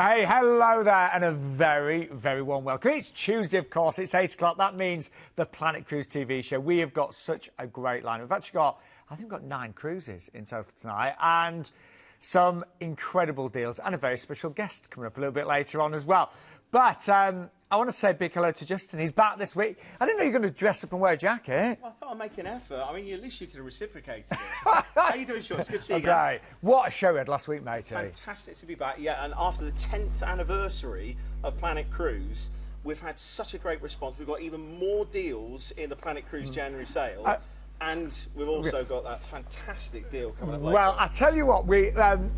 Hey, hello there, and a very, very warm welcome. It's Tuesday, of course. It's 8 o'clock. That means the Planet Cruise TV show. We have got such a great line. We've actually got, I think we've got 9 cruises in total tonight, and some incredible deals, and a very special guest coming up a little bit later on as well. But I want to say a big hello to Justin. He's back this week. I didn't know you were going to dress up and wear a jacket. Well, I thought I'd make an effort. I mean, at least you could have reciprocated it. How you doing, Sean? It's good to see you again. What a show we had last week, matey. Fantastic to be back. Yeah, and after the 10th anniversary of Planet Cruise, we've had such a great response. We've got even more deals in the Planet Cruise January sale. And we've also got that fantastic deal coming up later. Well, I tell you what, we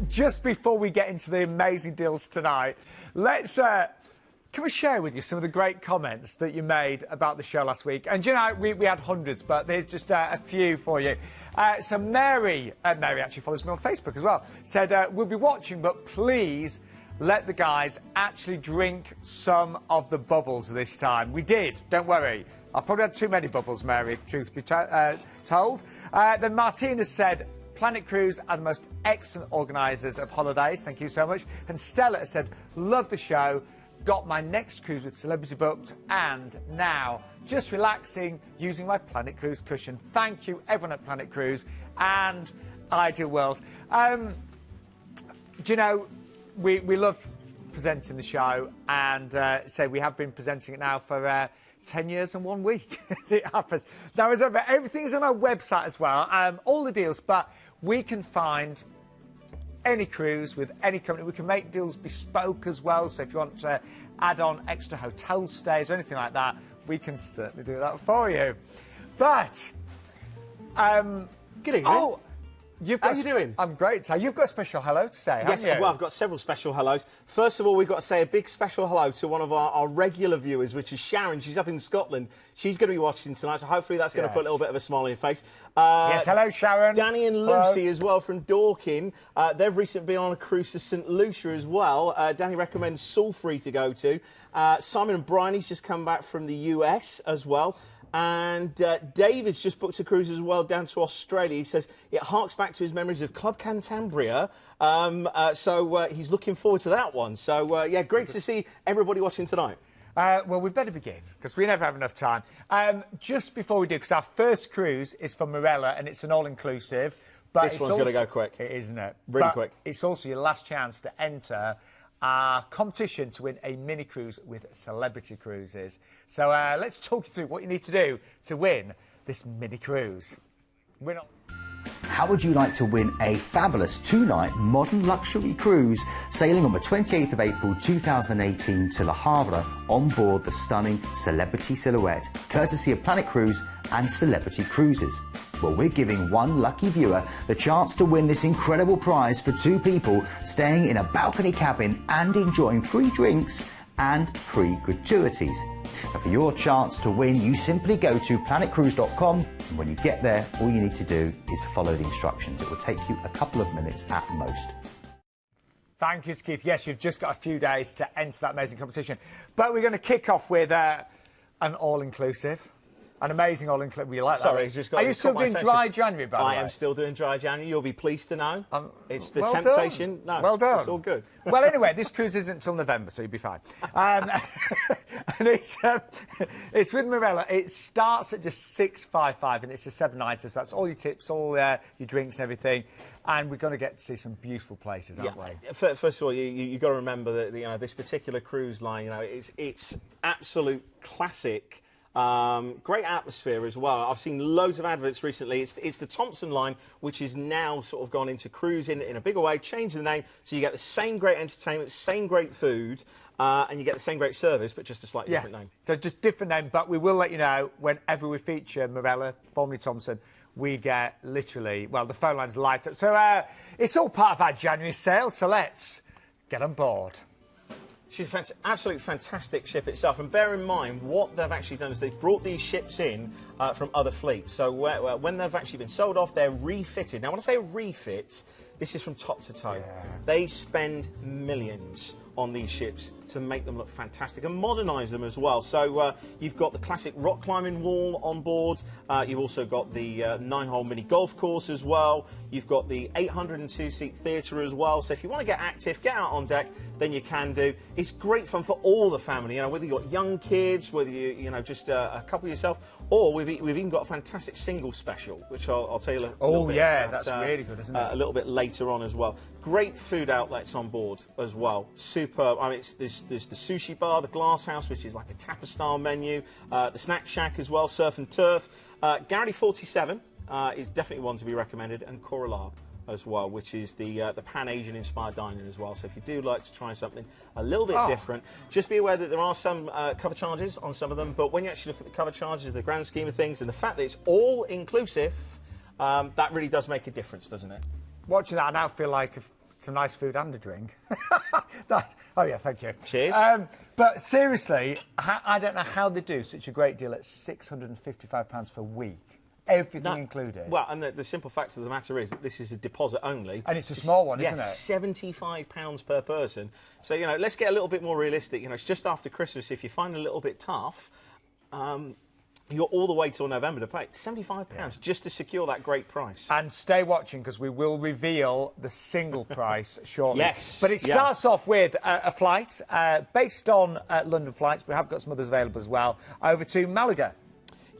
just before we get into the amazing deals tonight, let's... can we share with you some of the great comments that you made about the show last week? And, you know, we had hundreds, but there's just a few for you. So Mary actually follows me on Facebook as well, said, we'll be watching, but please let the guys actually drink some of the bubbles this time. We did, don't worry. I probably had too many bubbles, Mary, if truth be told. Then Martina said, Planet Cruise are the most excellent organisers of holidays. Thank you so much. And Stella said, love the show. Got my next cruise with celebrity booked, and now just relaxing using my Planet Cruise cushion. Thank you, everyone at Planet Cruise and Ideal World. Do you know, we love presenting the show, and say we have been presenting it now for 10 years and 1 week, as it happens. Now, everything's on our website as well, all the deals, but we can find any cruise with any company. We can make deals bespoke as well, so if you want to add on extra hotel stays or anything like that, we can certainly do that for you. But good evening. Oh, how are you doing? I'm great. So you've got a special hello to say, haven't you? Well, I've got several special hellos. First of all, we've got to say a big special hello to one of our regular viewers, which is Sharon. She's up in Scotland. She's going to be watching tonight, so hopefully that's going to put a little bit of a smile on your face. Yes, hello, Sharon. Danny and Lucy as well from Dorking. They've recently been on a cruise to St Lucia as well. Danny recommends Sulfree to go to. Simon and Bryony's just come back from the US as well. And David's just booked a cruise as well down to Australia. He says it harks back to his memories of Club Cantabria, so he's looking forward to that one. So, yeah, great to see everybody watching tonight. Well, we'd better begin, because we never have enough time. Just before we do, because our first cruise is from Marella, and it's an all-inclusive. But this one's going to go quick. It is, isn't it? Really quick. It's also your last chance to enter our competition to win a mini cruise with Celebrity Cruises. So let's talk you through what you need to do to win this mini cruise. How would you like to win a fabulous 2-night modern luxury cruise sailing on the 28th of April 2018 to Le Havre on board the stunning Celebrity Silhouette, courtesy of Planet Cruise and Celebrity Cruises? Well, we're giving one lucky viewer the chance to win this incredible prize for 2 people staying in a balcony cabin and enjoying free drinks and free gratuities. And for your chance to win, you simply go to planetcruise.com, and when you get there, all you need to do is follow the instructions. It will take you a couple of minutes at most. Thank you, Keith. Yes, you've just got a few days to enter that amazing competition. But we're going to kick off with an all-inclusive. An amazing all-inclusive. You like that? Sorry, just got. Are you still doing dry January, by the way? I am still doing dry January. You'll be pleased to know. It's the well temptation. Done. No, well done. It's all good. Well, anyway, this cruise isn't till November, so you'll be fine. And it's with Marella. It starts at just $655, and it's a 7-nighter. So that's all your tips, all your drinks, and everything. And we're going to get to see some beautiful places, aren't we? First of all, you've got to remember that this particular cruise line, it's absolute classic. Great atmosphere as well. I've seen loads of adverts recently. It's the Thompson line, which is now sort of gone into cruising in a bigger way, changed the name, so you get the same great entertainment, same great food, and you get the same great service, but just a slightly different name. So just different name, but we will let you know whenever we feature Marella, formerly Thompson, we get literally, well, the phone lines light up. So it's all part of our January sale, so let's get on board. She's an absolutely fantastic ship itself, and bear in mind what they've actually done is they've brought these ships in from other fleets. So when they've actually been sold off, they're refitted. Now, when I say refit, this is from top to toe. Yeah. They spend millions on these ships to make them look fantastic and modernise them as well. So you've got the classic rock climbing wall on board. You've also got the 9-hole mini golf course as well. You've got the 802-seat theatre as well. So if you want to get active, get out on deck, then you can do. It's great fun for all the family. You know, whether you've got young kids, whether you know just a couple yourself, or we've even got a fantastic single special, which I'll tell you a little bit about, that's really good, isn't it? A little bit later on as well. Great food outlets on board as well. Superb. I mean, there's the sushi bar, the Glass House, which is like a tapas-style menu, the Snack Shack as well, Surf and Turf. Garrity 47 is definitely one to be recommended, and Coralab as well, which is the Pan-Asian inspired dining as well. So if you do like to try something a little bit different, just be aware that there are some cover charges on some of them, but when you actually look at the cover charges, the grand scheme of things, and the fact that it's all inclusive, that really does make a difference, doesn't it? Watching that, I now feel like some nice food and a drink. Oh yeah, thank you. Cheers. But seriously, I don't know how they do such a great deal at £655 per week. Everything included. Well, and the simple fact of the matter is that this is a deposit only. And it's a small one, isn't it? £75 per person. So, you know, let's get a little bit more realistic. You know, it's just after Christmas. If you find it a little bit tough, you're all the way till November to pay. £75 just to secure that great price. And stay watching, because we will reveal the single price shortly. Yes. But it starts off with a flight based on London flights. We have got some others available as well, over to Malaga.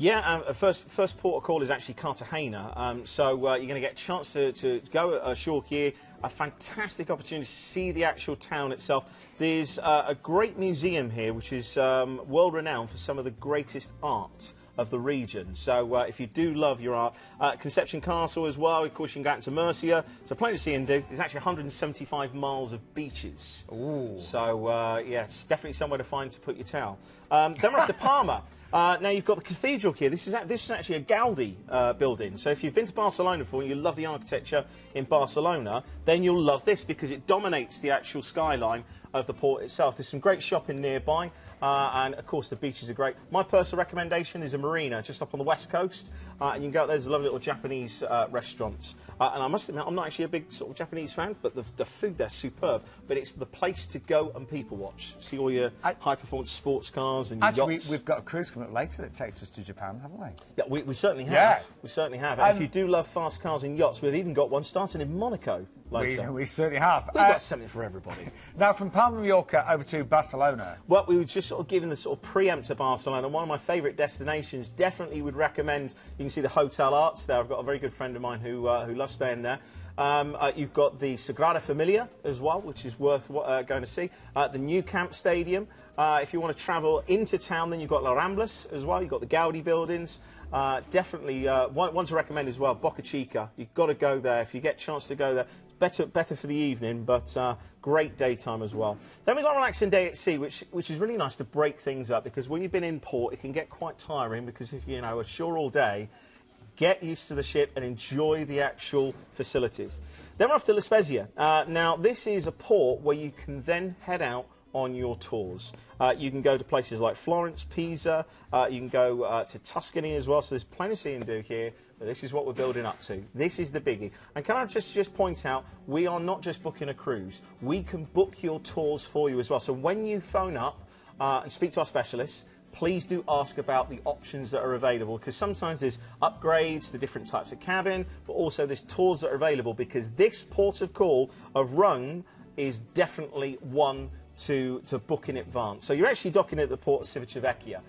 Yeah, first port of call is actually Cartagena, so you're going to get a chance to go ashore here, a fantastic opportunity to see the actual town itself. There's a great museum here, which is world-renowned for some of the greatest art of the region. So if you do love your art, Conception Castle as well, of course you can go out to Murcia, so plenty to see and do. There's actually 175 miles of beaches. Ooh. So yeah, it's definitely somewhere to find to put your towel. Then we're off to Palma. Now you've got the cathedral here. This is actually a Gaudi building. So if you've been to Barcelona before and you love the architecture in Barcelona, then you'll love this because it dominates the actual skyline of the port itself. There's some great shopping nearby, and of course the beaches are great. My personal recommendation is a marina just up on the west coast, and you can go out there. There's a lovely little Japanese restaurants, and I must admit I'm not actually a big sort of Japanese fan, but the food there's superb. But it's the place to go and people watch, see all your high performance sports cars and your yachts. We've got a cruise coming up later that takes us to Japan, haven't we? Yeah, we certainly have. Yeah. We certainly have. And if you do love fast cars and yachts, we've even got one starting in Monaco later. We certainly have. We've got something for everybody. Now, from Palma, Mallorca over to Barcelona. Well, we were just sort of giving the sort of preempt to Barcelona. One of my favourite destinations. Definitely would recommend. You can see the Hotel Arts there. I've got a very good friend of mine who loves staying there. You've got the Sagrada Familia as well, which is worth going to see. The Nieuw Camp Stadium. If you want to travel into town, then you've got La Ramblas as well. You've got the Gaudi buildings. Definitely one to recommend as well, Boca Chica. You've got to go there if you get a chance to go there. Better for the evening, but great daytime as well. Then we've got a relaxing day at sea, which is really nice to break things up, because when you've been in port, it can get quite tiring, because if you know ashore all day, get used to the ship and enjoy the actual facilities. Then we're off to La Spezia. Now, this is a port where you can then head out on your tours. You can go to places like Florence, Pisa, you can go to Tuscany as well, so there's plenty to see and do here, but this is what we're building up to. This is the biggie. And can I just point out, we are not just booking a cruise, we can book your tours for you as well. So when you phone up and speak to our specialists, please do ask about the options that are available, because sometimes there's upgrades to different types of cabin, but also there's tours that are available, because this port of call of Rome is definitely one to book in advance. So you're actually docking at the port of Civitavecchia.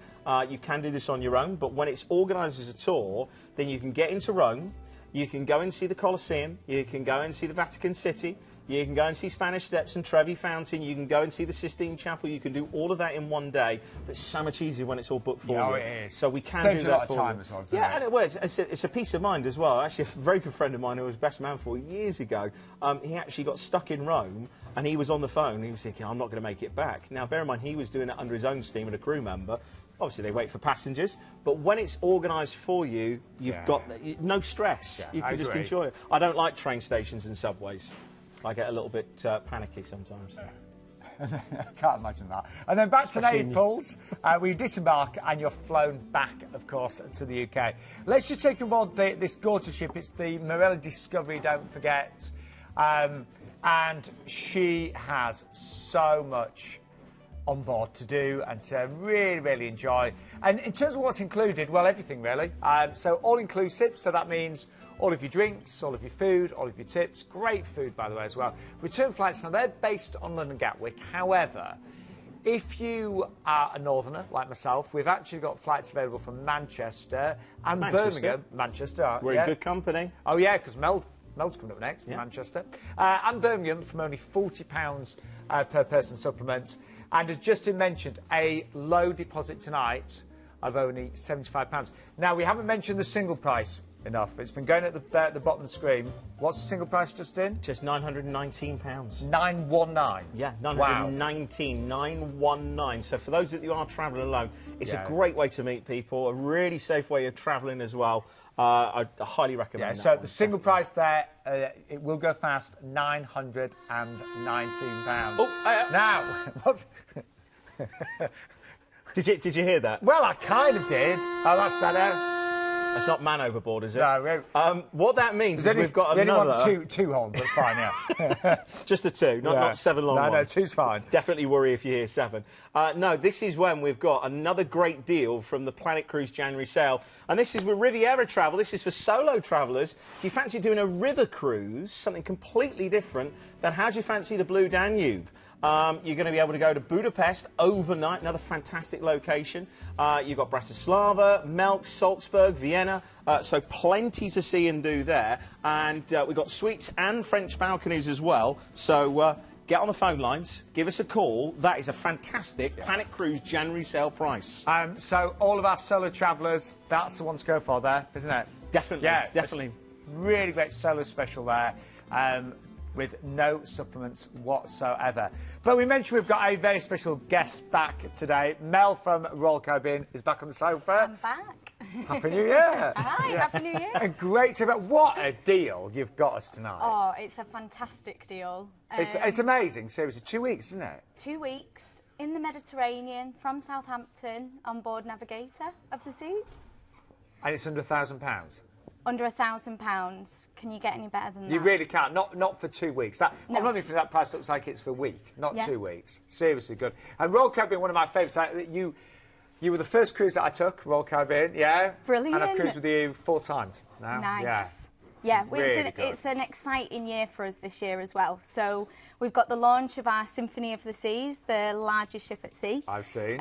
You can do this on your own, but when it's organised as a tour, then you can get into Rome, you can go and see the Colosseum, you can go and see the Vatican City, you can go and see Spanish Steps and Trevi Fountain, you can go and see the Sistine Chapel, you can do all of that in one day, but it's so much easier when it's all booked for you. It is. So we can Saves do a that lot for of time you. as well, yeah, and it's a peace of mind as well. Actually, a very good friend of mine who was best man for years ago, he actually got stuck in Rome, and he was on the phone, he was thinking, I'm not going to make it back. Now, bear in mind, he was doing it under his own steam and a crew member. Obviously, they wait for passengers, but when it's organised for you, you've got no stress. You can just enjoy it. I don't like train stations and subways. I get a little bit panicky sometimes. I can't imagine that. And then back to Naples, we disembark and you're flown back, of course, to the UK. Let's just take on board this gorgeous ship. It's the Marella Discovery, don't forget. And she has so much on board to do and to really, really enjoy. And in terms of what's included, well, everything really. So all-inclusive, so that means all of your drinks, all of your food, all of your tips. Great food, by the way, as well. Return flights, now they're based on London Gatwick. However, if you are a northerner, like myself, we've actually got flights available from Manchester and Birmingham. Manchester. We're in good company. Oh, yeah, because Mel's coming up next from Manchester. And Birmingham from only £40 per person supplement. And as Justin mentioned, a low deposit tonight of only £75. Now, we haven't mentioned the single price enough. It's been going at the bottom of the screen. What's the single price, Justin? Just £919. 919. Yeah, 919, wow. 919. So for those of you who are travelling alone, it's a great way to meet people, a really safe way of travelling as well. I highly recommend that. So the single price there, it will go fast, £919. Oh, now, what? Did you hear that? Well, I kind of did. Oh, that's better. It's not man overboard, is it? No. What that means is we've got another... Only want two horns, that's fine, yeah. Just the two, not 7 long ones. No, two's fine. Definitely worry if you hear 7. No, this is when we've got another great deal from the Planet Cruise January sale. And this is with Riviera Travel. This is for solo travellers. If you fancy doing a river cruise, something completely different, then how do you fancy the Blue Danube? You're going to be able to go to Budapest overnight, another fantastic location. You've got Bratislava, Melk, Salzburg, Vienna, so plenty to see and do there. And we've got suites and French balconies as well. So get on the phone lines, give us a call. That is a fantastic Planet Cruise January sale price. So all of our solo travellers, that's the one to go for there, isn't it? Definitely, definitely. Really great solo special there. With no supplements whatsoever. But we mentioned we've got a very special guest back today. Mel from Royal Caribbean is back on the sofa. I'm back. Happy New Year. Hi, Happy New Year. And great to have. What a deal you've got us tonight. Oh, it's a fantastic deal. It's amazing. Seriously, 2 weeks, isn't it? 2 weeks in the Mediterranean from Southampton on board Navigator of the Seas. And it's under £1,000. Under £1,000. Can you get any better than that? You really can't. Not for 2 weeks. No. I'm not even that price looks like it's for a week, not 2 weeks. Seriously good. And Royal Caribbean, one of my favourites. You were the first cruise that I took, Royal Caribbean, yeah? Brilliant. And I've cruised with you 4 times now. Nice. Yeah, really it's an exciting year for us this year as well. So we've got the launch of our Symphony of the Seas, the largest ship at sea. I've seen.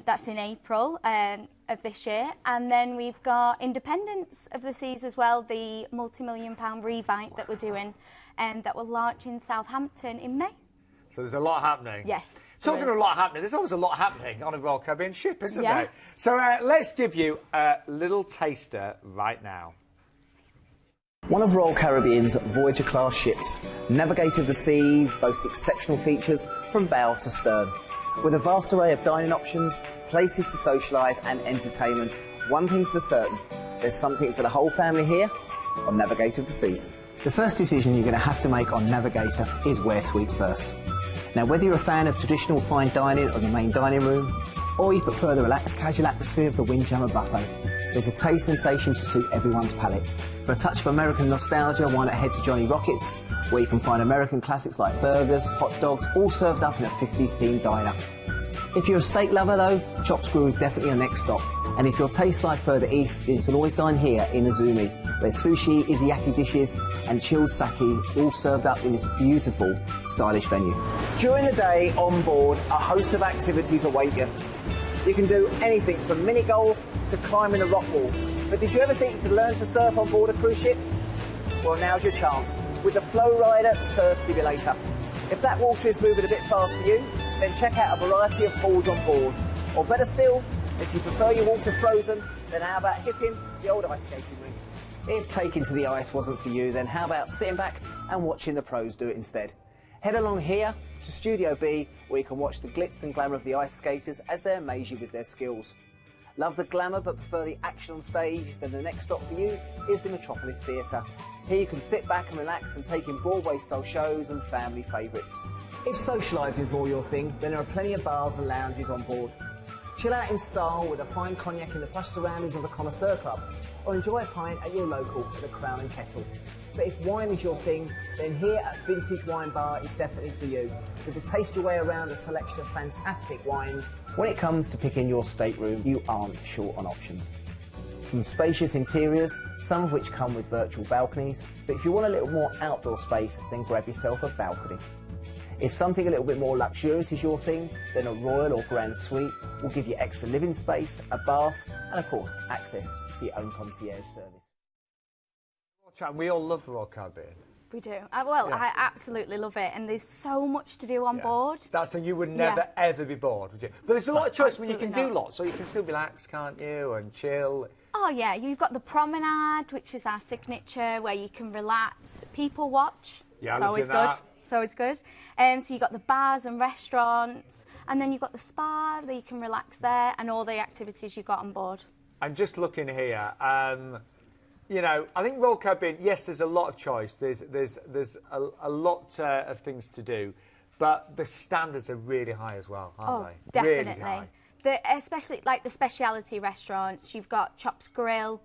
That's in April of this year. And then we've got Independence of the Seas as well, the multi-million-pound revite that we're doing, that will launch in Southampton in May. So there's a lot happening. Yes. Talking of a lot happening, there's always a lot happening on a Royal Caribbean ship, isn't there? Yeah. So let's give you a little taster right now. One of Royal Caribbean's Voyager-class ships, Navigator of the Seas boasts exceptional features from bow to stern. With a vast array of dining options, places to socialise and entertainment, one thing's for certain, there's something for the whole family here on Navigator of the Seas. The first decision you're going to have to make on Navigator is where to eat first. Now, whether you're a fan of traditional fine dining or the main dining room, or you prefer the relaxed casual atmosphere of the Windjammer Buffet, there's a taste sensation to suit everyone's palate. For a touch of American nostalgia, why not head to Johnny Rockets, where you can find American classics like burgers, hot dogs, all served up in a 50s themed diner. If you're a steak lover though, Chops Grill is definitely your next stop. And if your taste lies further east, you can always dine here in Azumi, where sushi, izayaki dishes and chilled sake all served up in this beautiful, stylish venue. During the day on board, a host of activities await you. You can do anything from mini golf to climbing a rock wall. But did you ever think you could learn to surf on board a cruise ship? Well, now's your chance with the Flow Rider Surf Simulator. If that water is moving a bit fast for you, then check out a variety of pools on board. Or better still, if you prefer your water frozen, then how about hitting the old ice skating rink? If taking to the ice wasn't for you, then how about sitting back and watching the pros do it instead? Head along here to Studio B, where you can watch the glitz and glamour of the ice skaters as they amaze you with their skills. Love the glamour but prefer the action on stage? Then the next stop for you is the Metropolis Theatre. Here you can sit back and relax and take in Broadway-style shows and family favourites. If socialising is more your thing, then there are plenty of bars and lounges on board. Chill out in style with a fine cognac in the plush surroundings of the Connoisseur Club, or enjoy a pint at your local at the Crown and Kettle. But if wine is your thing, then here at Vintage Wine Bar is definitely for you. With the taste your way around a selection of fantastic wines. When it comes to picking your stateroom, you aren't short on options. From spacious interiors, some of which come with virtual balconies, but if you want a little more outdoor space, then grab yourself a balcony. If something a little bit more luxurious is your thing, then a royal or grand suite will give you extra living space, a bath, and of course, access to your own concierge service. We all love the Royal Caribbean. We do. I absolutely love it, and there's so much to do on board. That's so you would never ever be bored, would you? But there's a lot of choice when you can do lots, so you can still relax, can't you, and chill. Oh yeah, you've got the promenade, which is our signature, where you can relax, people watch. Yeah, it's always good. It's always good. So you've got the bars and restaurants, and then you've got the spa, that you can relax there, and all the activities you've got on board. And just looking here, you know, I think Royal Caribbean, yes, there's a lot of choice. There's a lot of things to do, but the standards are really high as well, aren't they? Definitely. Really high. Especially like the speciality restaurants, you've got Chops Grill,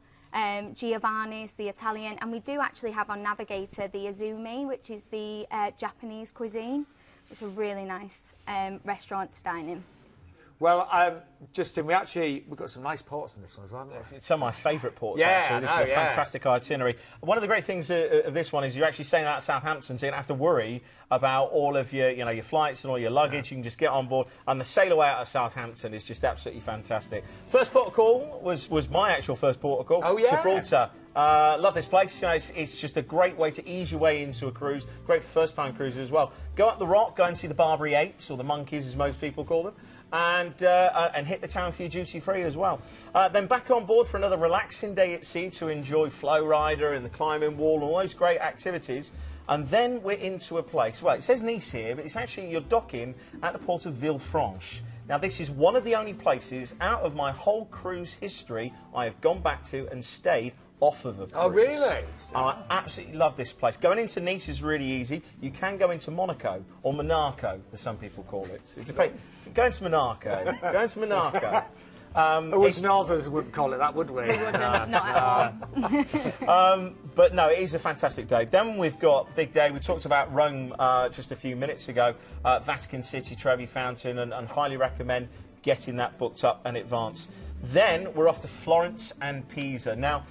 Giovanni's, the Italian, and we do actually have on Navigator the Azumi, which is the Japanese cuisine. It's a really nice restaurant to dine in. Well, Justin, we've got some nice ports in this one as well, haven't we? It's some of my favourite ports, actually. This is a fantastic itinerary. One of the great things of this one is you're actually staying out at Southampton, so you don't have to worry about all of your, your flights and all your luggage. You can just get on board, and the sail away out of Southampton is just absolutely fantastic. First port of call was my actual first port of call. Oh, yeah. Gibraltar. Love this place. It's just a great way to ease your way into a cruise. Great first-time cruise as well. Go up the rock, go and see the Barbary apes, or the monkeys, as most people call them. And hit the town for your duty-free as well. Then back on board for another relaxing day at sea to enjoy Flow Rider and the climbing wall and all those great activities. And then we're into a place, well, it says Nice here, but it's actually, you're docking at the port of Villefranche. Now, this is one of the only places out of my whole cruise history I have gone back to and stayed off of a cruise. Oh, really? I absolutely love this place. Going into Nice is really easy. You can go into Monaco, or Monaco, as some people call it. It's great. Going to Monaco. Going to Monaco. Us Northerners wouldn't call it that, would we? We wouldn't, not at all. But no, it is a fantastic day. Then we've got big day. We talked about Rome just a few minutes ago. Vatican City, Trevi Fountain, and highly recommend getting that booked up in advance. Then we're off to Florence and Pisa. Now,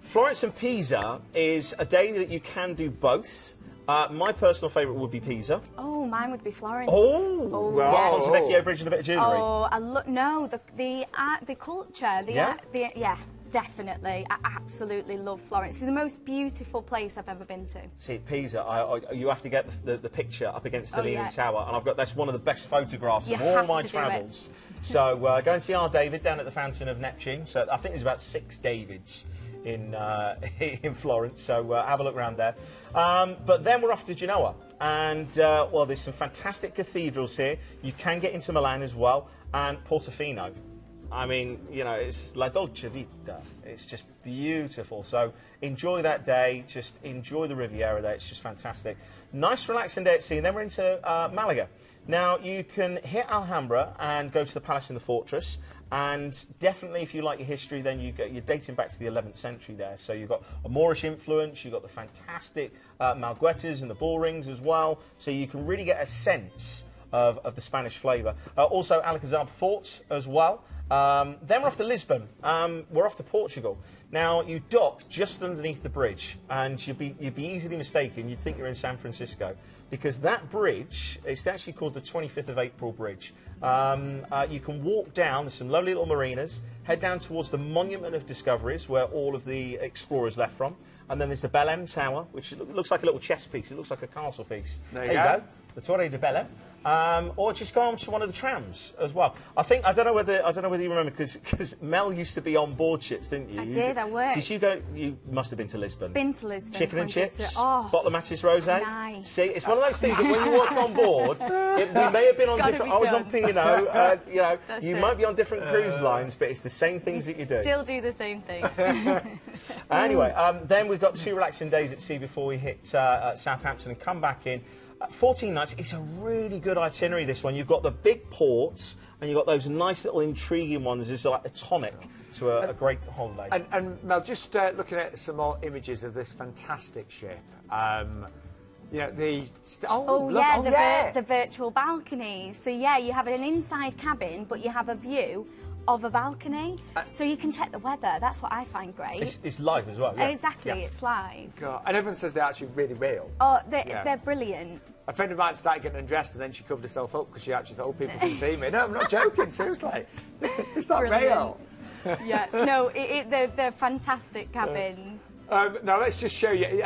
Florence and Pisa is a day that you can do both. My personal favourite would be Pisa. Oh, mine would be Florence. Oh, wow. What, Ponte Vecchio Bridge and a bit of jewellery? Oh, no, the art, the culture, yeah, definitely. I absolutely love Florence. It's the most beautiful place I've ever been to. See, Pisa, you have to get the picture up against the Leaning Tower, and that's one of the best photographs of all my travels. So go and see our David down at the Fountain of Neptune. So I think there's about 6 Davids in Florence, so have a look around there. But then we're off to Genoa, and well, there's some fantastic cathedrals here. You can get into Milan as well, and Portofino. I mean, it's La Dolce Vita. It's just beautiful. So enjoy that day. Just enjoy the Riviera there. It's just fantastic. Nice, relaxing day at sea. And then we're into Malaga. Now, you can hit Alhambra and go to the Palace in the Fortress. And definitely, if you like your history, then you're dating back to the 11th century there. So you've got a Moorish influence. You've got the fantastic Malguetas and the bull rings as well. So you can really get a sense of the Spanish flavour. Also, Alcazar Fort as well. Then we're off to Lisbon. We're off to Portugal. Now, you dock just underneath the bridge, and you'd be easily mistaken. You'd think you're in San Francisco, because that bridge, it's actually called the 25th of April Bridge. You can walk down, there's some lovely little marinas, head down towards the Monument of Discoveries, where all of the explorers left from, and then there's the Belém Tower, which looks like a little chess piece. It looks like a castle piece. There you go. The Torre de Belém. Or just go on to one of the trams as well. I don't know whether you remember, because Mel used to be on board ships, didn't you? I did. I worked. Did you go? You must have been to Lisbon. Been to Lisbon. Chicken and chips. Oh, bottle of Mattis Rosé. Nice. See, it's one of those things that when you work on board, we may have been on different. I was on P&O. You might be on different cruise lines, but it's the same things that you do. Still do the same thing. Anyway, then we've got 2 relaxing days at sea before we hit Southampton and come back in. 14 nights. It's a really good itinerary, this one. You've got the big ports, and you've got those nice little intriguing ones. It's like a tonic to a great holiday. And Mel, just looking at some more images of this fantastic ship. You know, the virtual balconies. So yeah, you have an inside cabin, but you have a view of a balcony, so you can check the weather. That's what I find great. It's live as well. Yeah. Exactly, it's live. God. And everyone says they're actually really real. Oh, they're brilliant. A friend of mine started getting undressed and then she covered herself up because she actually thought, oh, people can see me. No, I'm not joking, seriously. It's not real. Yeah, no, they're fantastic cabins. Now, let's just show you.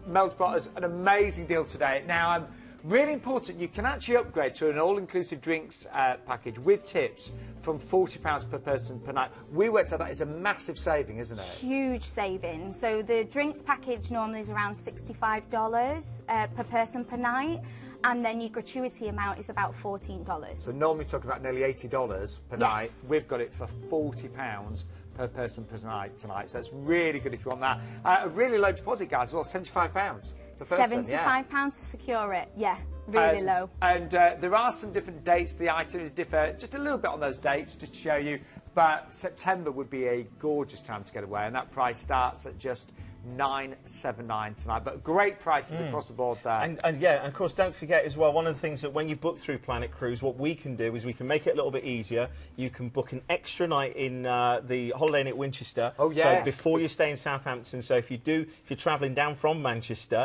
Mel's brought us an amazing deal today. Now, really important, you can actually upgrade to an all-inclusive drinks package with tips from £40 per person per night. We worked out that is a massive saving, isn't it? Huge saving. So the drinks package normally is around $65 per person per night, and then your gratuity amount is about $14. So normally talking about nearly $80 per night. We've got it for £40 per person per night tonight. So it's really good if you want that. A really low deposit, guys, as well, £75 per person. £75 to secure it, yeah. Really low. And there are some different dates. The itineraries differ just a little bit on those dates, just to show you. But September would be a gorgeous time to get away, and that price starts at just $979 tonight. But great prices across the board there. And yeah, and of course, don't forget as well, one of the things that when you book through Planet Cruise, what we can do is we can make it a little bit easier. You can book an extra night in the Holiday Inn at Winchester. Oh, yes. So before you stay in Southampton. So if you're travelling down from Manchester,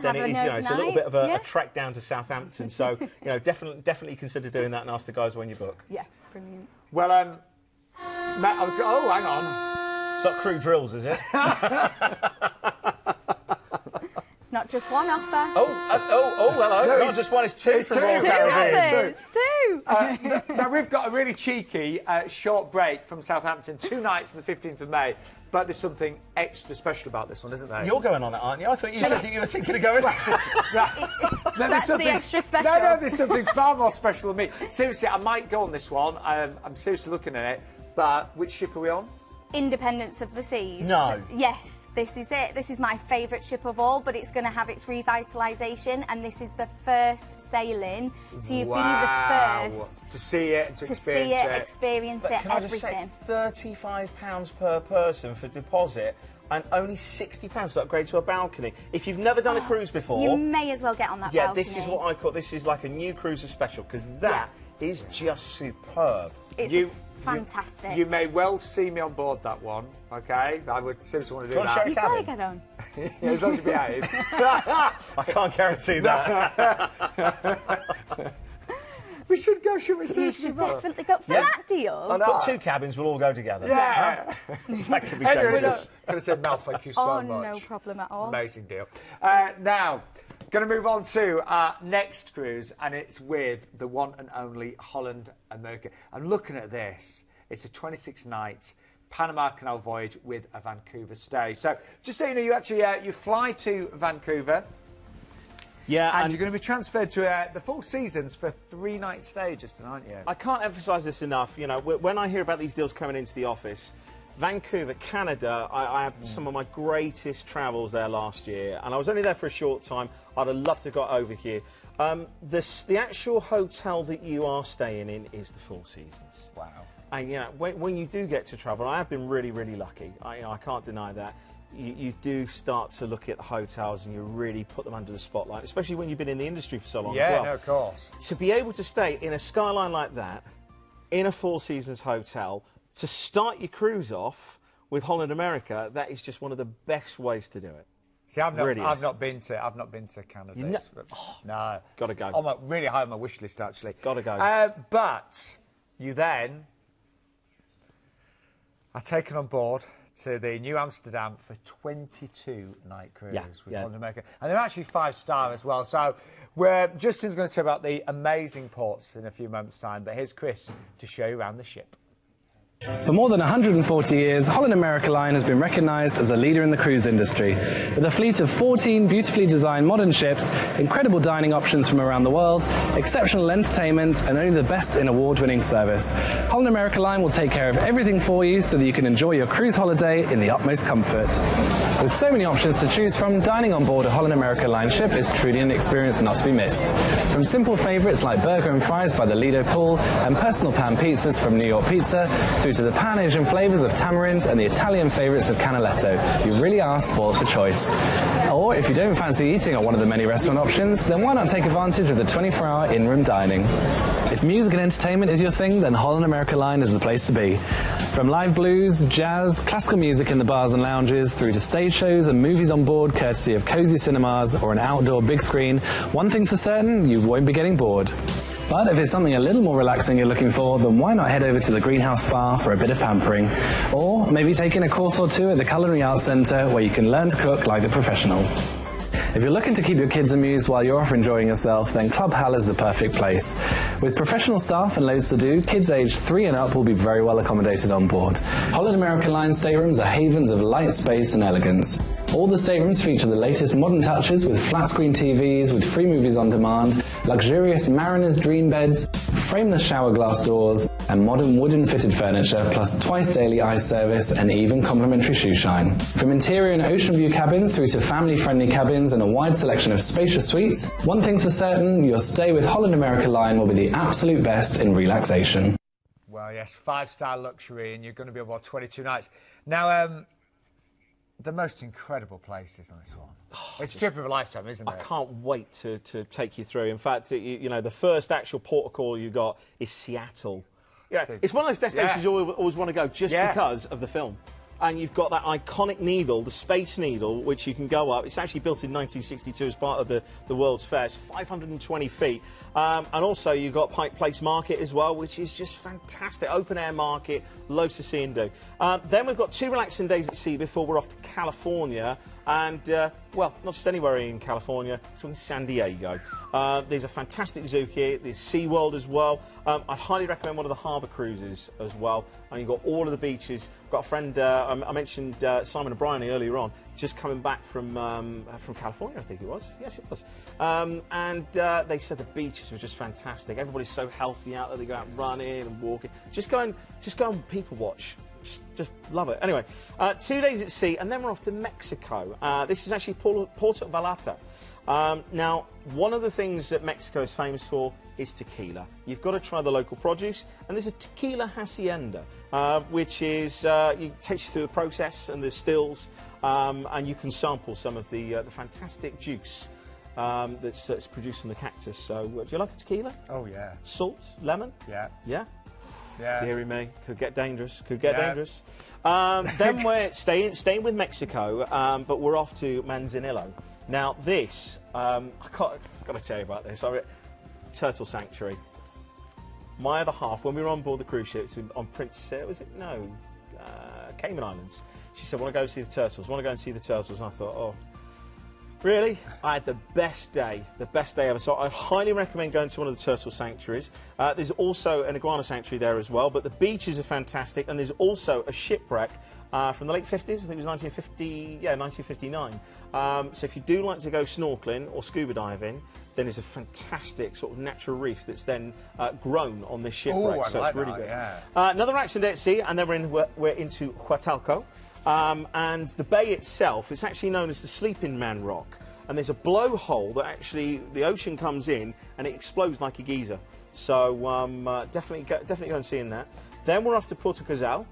then it is, it's a little bit of a trek down to Southampton. So definitely consider doing that and ask the guys when you book. Yeah, brilliant. Well, Matt, oh, hang on. It's not crew drills, is it? It's not just one offer. Hello. No, not just one, it's two from Royal Caribbean. Two. Now, we've got a really cheeky short break from Southampton, 2 nights on the 15th of May. But there's something extra special about this one, isn't there? You're going on it, aren't you? I thought you said that you were thinking of going. That's the extra special. No, there's something far more special than me. Seriously, I might go on this one. I'm seriously looking at it. But which ship are we on? Independence of the Seas. No. Yes, this is it. This is my favourite ship of all, but it's going to have its revitalisation, and this is the first sailing. So you've been the first to see it, to experience it, can everything. I just say, £35 per person for deposit, and only £60 to upgrade to a balcony. If you've never done a cruise before, you may as well get on that balcony. Yeah, this is what I call. This is like a new cruiser special, because that is just superb. It's fantastic. You may well see me on board that one, OK? I would seriously want to do that. You've got to get on. As long as you behave. I can't guarantee that. We should go, should we? You should definitely go for that deal. Put 2 cabins, we'll all go together. Yeah. That could be anyway, dangerous. Could have said, Mel, thank you so much. No problem at all. Amazing deal. Now, going to move on to our next cruise, and it's with the one and only Holland America. And looking at this, it's a 26-night Panama Canal voyage with a Vancouver stay. So, just so you know, you actually you fly to Vancouver. Yeah, and you're going to be transferred to the Four Seasons for a 3-night stay, Justin, aren't you? I can't emphasise this enough. You know, when I hear about these deals coming into the office, Vancouver, Canada, I had some of my greatest travels there last year, and I was only there for a short time. I'd have loved to have got over here. The actual hotel that you are staying in is the Four Seasons. Wow. And, you know, when you do get to travel, I have been really, really lucky. I can't deny that. You do start to look at hotels and you really put them under the spotlight, especially when you've been in the industry for so long as well. Yeah, no, of course. To be able to stay in a skyline like that, in a Four Seasons hotel, to start your cruise off with Holland America, that is just one of the best ways to do it. See, I've not been to Canada. No. Got to go. I'm really high on my wish list, actually. Got to go. But you then are taken on board to the Nieuw Amsterdam for 22-night cruise with Holland America. And they're actually 5-star as well. So Justin's going to tell you about the amazing ports in a few moments' time. But here's Chris to show you around the ship. For more than 140 years, Holland America Line has been recognised as a leader in the cruise industry. With a fleet of 14 beautifully designed modern ships, incredible dining options from around the world, exceptional entertainment, and only the best in award-winning service, Holland America Line will take care of everything for you so that you can enjoy your cruise holiday in the utmost comfort. With so many options to choose from, dining on board a Holland America Line ship is truly an experience not to be missed. From simple favourites like burger and fries by the Lido Pool and personal pan pizzas from New York Pizza, through to the Pan-Asian flavours of tamarind and the Italian favourites of Canaletto, you really are spoiled for choice. Or if you don't fancy eating at one of the many restaurant options, then why not take advantage of the 24-hour in-room dining? If music and entertainment is your thing, then Holland America Line is the place to be. From live blues, jazz, classical music in the bars and lounges, through to stage shows and movies on board courtesy of cosy cinemas or an outdoor big screen, one thing's for certain, you won't be getting bored. But if it's something a little more relaxing you're looking for, then why not head over to the Greenhouse Spa for a bit of pampering? Or maybe taking a course or two at the Culinary Arts Centre where you can learn to cook like the professionals. If you're looking to keep your kids amused while you're off enjoying yourself, then Club Hal is the perfect place. With professional staff and loads to do, kids aged 3 and up will be very well accommodated on board. Holland America Line staterooms are havens of light space and elegance. All the staterooms feature the latest modern touches with flat-screen TVs with free movies on demand, luxurious Mariner's Dream beds, frameless shower glass doors, and modern wooden-fitted furniture, plus twice-daily ice service and even complimentary shoe shine. From interior and ocean view cabins through to family-friendly cabins and a wide selection of spacious suites, one thing's for certain, your stay with Holland America Line will be the absolute best in relaxation. Well, yes, 5-star luxury, and you're going to be about 22 nights. Now, the most incredible place is this one. It's a trip of a lifetime, isn't it? I can't wait to take you through. In fact, you know, the first actual port of call you got is Seattle. Yeah, it's one of those destinations you always want to go just because of the film. And you've got that iconic needle, the Space Needle, which you can go up. It's actually built in 1962 as part of the World's Fair. It's 520 feet. And also you've got Pike Place Market as well, which is just fantastic. Open-air market, loads to see and do. Then we've got 2 relaxing days at sea before we're off to California. And, well, not just anywhere in California, it's in San Diego. There's a fantastic zoo here. There's SeaWorld as well. I'd highly recommend one of the harbour cruises as well. And you've got all of the beaches. I've got a friend, I mentioned Simon and Bryony earlier on, just coming back from California, I think it was. Yes, it was. And they said the beaches were just fantastic. Everybody's so healthy out there. They go out running and walking. Just go and people watch. Just love it. Anyway, 2 days at sea, and then we're off to Mexico. This is actually Puerto Vallarta. Now, one of the things that Mexico is famous for is tequila. You've got to try the local produce, and there's a tequila hacienda, which is takes you through the process and the stills, and you can sample some of the fantastic juice that's produced from the cactus. So, do you like a tequila? Oh yeah. Salt, lemon? Yeah. Yeah. Yeah. Deary me, could get dangerous. Could get dangerous. Then we're staying with Mexico, but we're off to Manzanillo. Now this, I've got to tell you about this. Turtle Sanctuary. My other half, when we were on board the cruise ship on Cayman Islands, she said, "Want to go see the turtles? Want to go and see the turtles?" And I thought, oh. Really? I had the best day ever. So I highly recommend going to one of the turtle sanctuaries. There's also an iguana sanctuary there as well, but the beaches are fantastic, and there's also a shipwreck from the late 50s, I think it was 1959. So if you do like to go snorkeling or scuba diving, then there's a fantastic sort of natural reef that's then grown on this shipwreck. Ooh, so like it's really that, good. Yeah. Another accident at sea, and then we're into Huatulco. And the bay itself, it's actually known as the Sleeping Man Rock. And there's a blowhole that actually the ocean comes in and it explodes like a geyser. So definitely go and see in that. Then we're off to Puerto Cazal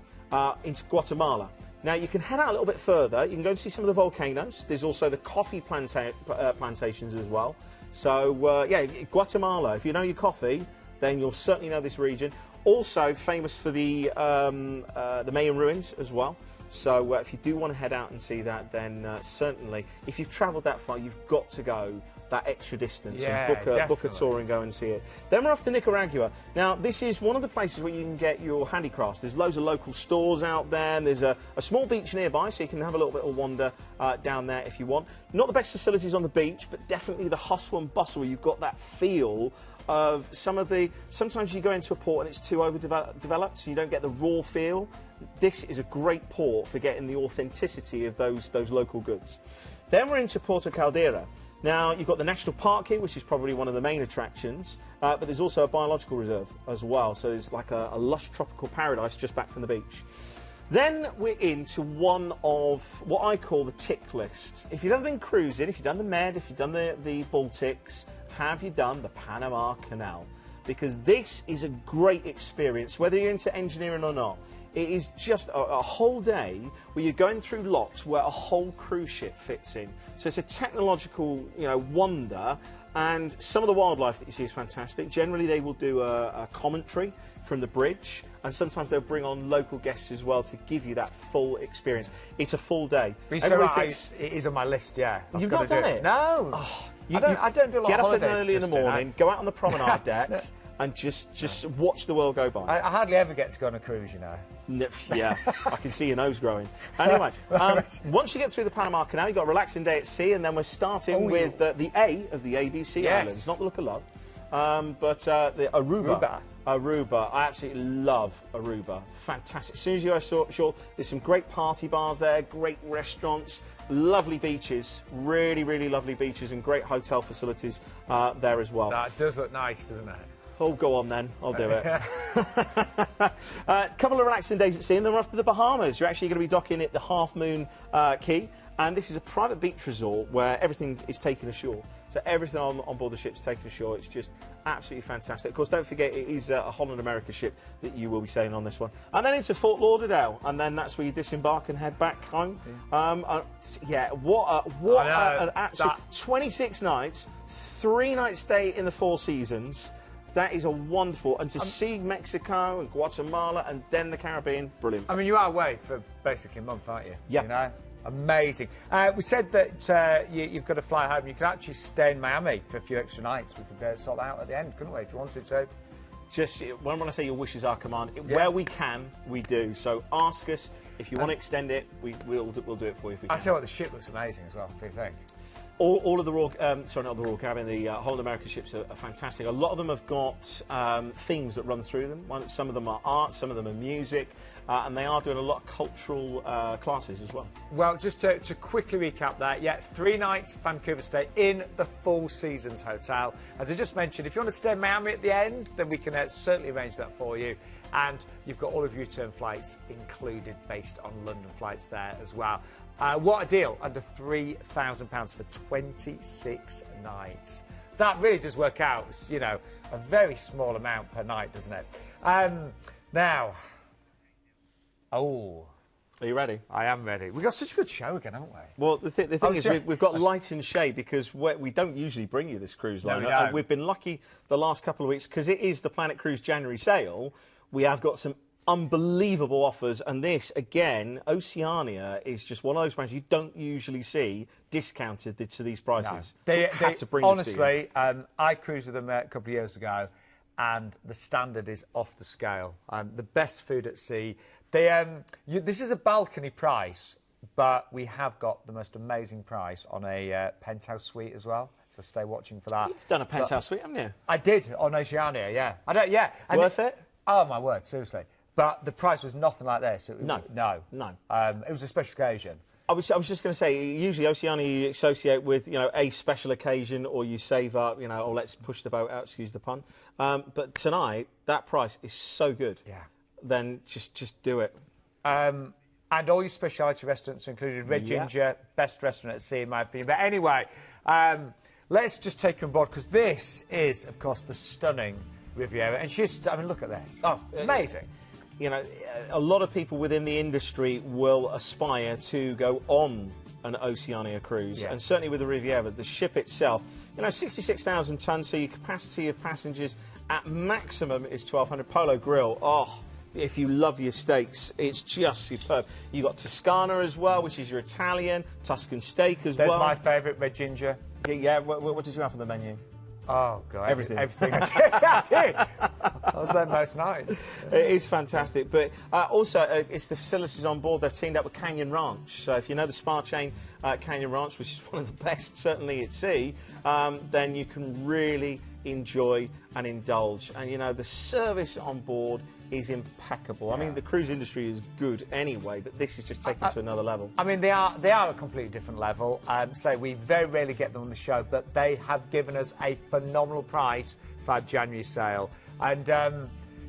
into Guatemala. Now you can head out a little bit further. You can go and see some of the volcanoes. There's also the coffee plantations as well. So yeah, Guatemala. If you know your coffee, then you'll certainly know this region. Also famous for the Mayan ruins as well. So if you do want to head out and see that, then certainly, if you've travelled that far, you've got to go that extra distance and book a tour and go and see it. Then we're off to Nicaragua. Now, this is one of the places where you can get your handicrafts. There's loads of local stores out there, and there's a small beach nearby, so you can have a little bit of wander down there if you want. Not the best facilities on the beach, but definitely the hustle and bustle where you've got that feel of some of the... Sometimes you go into a port and it's too overdeveloped, so you don't get the raw feel. This is a great port for getting the authenticity of those local goods. Then we're into Puerto Caldera. Now, you've got the National Park here, which is probably one of the main attractions, but there's also a biological reserve as well, so it's like a lush tropical paradise just back from the beach. Then we're into one of what I call the tick list. If you've ever been cruising, if you've done the Med, if you've done the Baltics, have you done the Panama Canal? Because this is a great experience, whether you're into engineering or not. It is just a whole day where you're going through locks where a whole cruise ship fits in. So it's a technological, wonder, and some of the wildlife that you see is fantastic. Generally, they will do a commentary from the bridge, and sometimes they'll bring on local guests as well to give you that full experience. It's a full day. It is on my list, yeah. You've not done it? No. Oh, I don't do a lot of holidays. Get up early in the morning, go out on the promenade deck, and just watch the world go by. I hardly ever get to go on a cruise, Yeah, I can see your nose growing. Anyway, once you get through the Panama Canal, you've got a relaxing day at sea, and then we're starting with the A of the ABC Islands, not the Look of Love, but the Aruba. Aruba. I absolutely love Aruba. Fantastic. As soon as you go ashore, there's some great party bars there, great restaurants, lovely beaches, really, really lovely beaches, and great hotel facilities there as well. That does look nice, doesn't it? Oh, go on then. I'll do it. A couple of relaxing days at sea, and then we're off to the Bahamas. You're actually going to be docking at the Half Moon Key, and this is a private beach resort where everything is taken ashore. So everything on board the ship is taken ashore. It's just absolutely fantastic. Of course, don't forget, it is a Holland America ship that you will be sailing on this one. And then into Fort Lauderdale, and then that's where you disembark and head back home. What an absolute 26 nights, 3 nights stay in the Four Seasons. That is a wonderful, and to see Mexico and Guatemala and then the Caribbean, brilliant. I mean, you are away for basically a month, aren't you? Yeah. Amazing. We said that you've got to fly home. You could actually stay in Miami for a few extra nights. We could sort that out at the end, couldn't we, if you wanted to? Just, when I say your wishes are command, where we can, we do. So ask us. If you want to extend it, we'll do it for you if we can. I tell you what, the ship looks amazing as well, do you think? All of the Royal, sorry, not the Royal Caribbean, the Holland America ships are fantastic. A lot of them have got themes that run through them. Some of them are art, some of them are music, and they are doing a lot of cultural classes as well. Well, just to quickly recap that, 3 nights Vancouver stay in the Four Seasons Hotel. As I just mentioned, if you want to stay in Miami at the end, then we can certainly arrange that for you. And you've got all of your return flights included based on London flights there as well. What a deal, under £3,000 for 26 nights. That really does work out, a very small amount per night, doesn't it? Now, are you ready? I am ready. We've got such a good show again, haven't we? Well, the thing is, we've got light and shade because we don't usually bring you this cruise line. No, we've been lucky the last couple of weeks because it is the Planet Cruise January sale. We have got some unbelievable offers, and this again, Oceania is just one of those brands you don't usually see discounted to these prices. No. They had to bring honestly, I cruised with them a couple of years ago, and the standard is off the scale. The best food at sea. This is a balcony price, but we have got the most amazing price on a penthouse suite as well. So stay watching for that. You've done a penthouse suite, haven't you? I did on Oceania. Yeah. Worth it? Oh my word, seriously. But the price was nothing like this. No. It was a special occasion. I was just going to say, usually Oceania you associate with, a special occasion, or you save up, or let's push the boat out, excuse the pun. But tonight, that price is so good. Yeah. Then just do it. And all your specialty restaurants are included. Red Ginger, best restaurant at sea, in my opinion. But anyway, let's just take you on board, because this is, of course, the stunning Riviera. And look at this. Oh, amazing. A lot of people within the industry will aspire to go on an Oceania cruise, and certainly with the Riviera, the ship itself, 66,000 tonnes, so your capacity of passengers at maximum is 1,200. Polo Grill, if you love your steaks, it's just superb. You've got Toscana as well, which is your Italian, Tuscan steak as well. That's my favourite, Red Ginger. Yeah, what did you have on the menu? Oh, God. Everything. Everything I did. I did. I was there most nights. It is fantastic. But also, it's the facilities on board. They've teamed up with Canyon Ranch. So if you know the spa chain, Canyon Ranch, which is one of the best, certainly at sea, then you can really enjoy and indulge. And, you know, the service on board is impeccable. I mean, the cruise industry is good anyway, but this is just taken to another level. I mean, they are a completely different level. So we very rarely get them on the show, but they have given us a phenomenal price for our January sale. And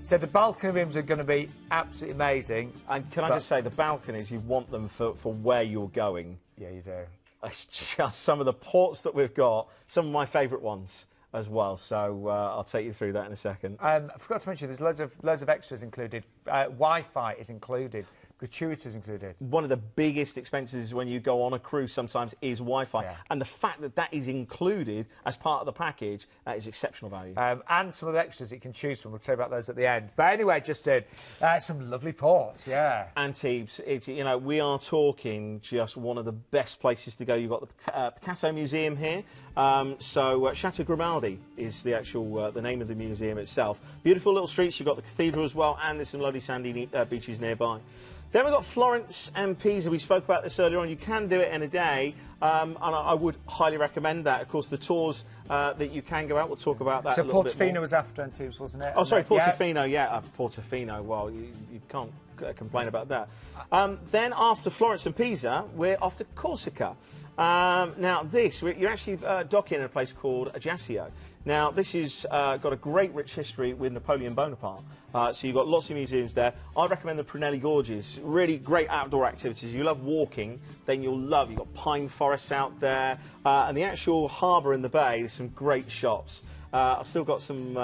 so the balcony rooms are going to be absolutely amazing. And can I just say, the balconies, you want them for where you're going. Yeah, you do. It's just some of the ports that we've got, some of my favourite ones as well. So I'll take you through that in a second. I forgot to mention, there's loads of extras included. Wi-Fi is included. Gratuities included. One of the biggest expenses when you go on a cruise sometimes is Wi-Fi. Yeah. And the fact that that is included as part of the package, that is exceptional value. And some of the extras you can choose from. We'll tell you about those at the end. But anyway, Justin, some lovely ports, yeah. Antibes, you know, we are talking just one of the best places to go. You've got the Picasso Museum here. Chateau Grimaldi is the actual the name of the museum itself. Beautiful little streets. You've got the cathedral as well, and there's some lovely sandy beaches nearby. Then we've got Florence and Pisa. We spoke about this earlier on. You can do it in a day, and I would highly recommend that. Of course, the tours that you can go out, we'll talk about that a little bit more. Portofino was after Antibes, wasn't it? Oh, sorry, Portofino, yeah. Portofino, well, you can't complain about that. Then after Florence and Pisa, we're off to Corsica. Now, you're actually docking in a place called Ajaccio. Now, this has got a great rich history with Napoleon Bonaparte. So you've got lots of museums there. I'd recommend the Prunelli Gorges. Really great outdoor activities. You love walking, then you'll love. You've got pine forests out there. And the actual harbour in the bay, there's some great shops. I've still got some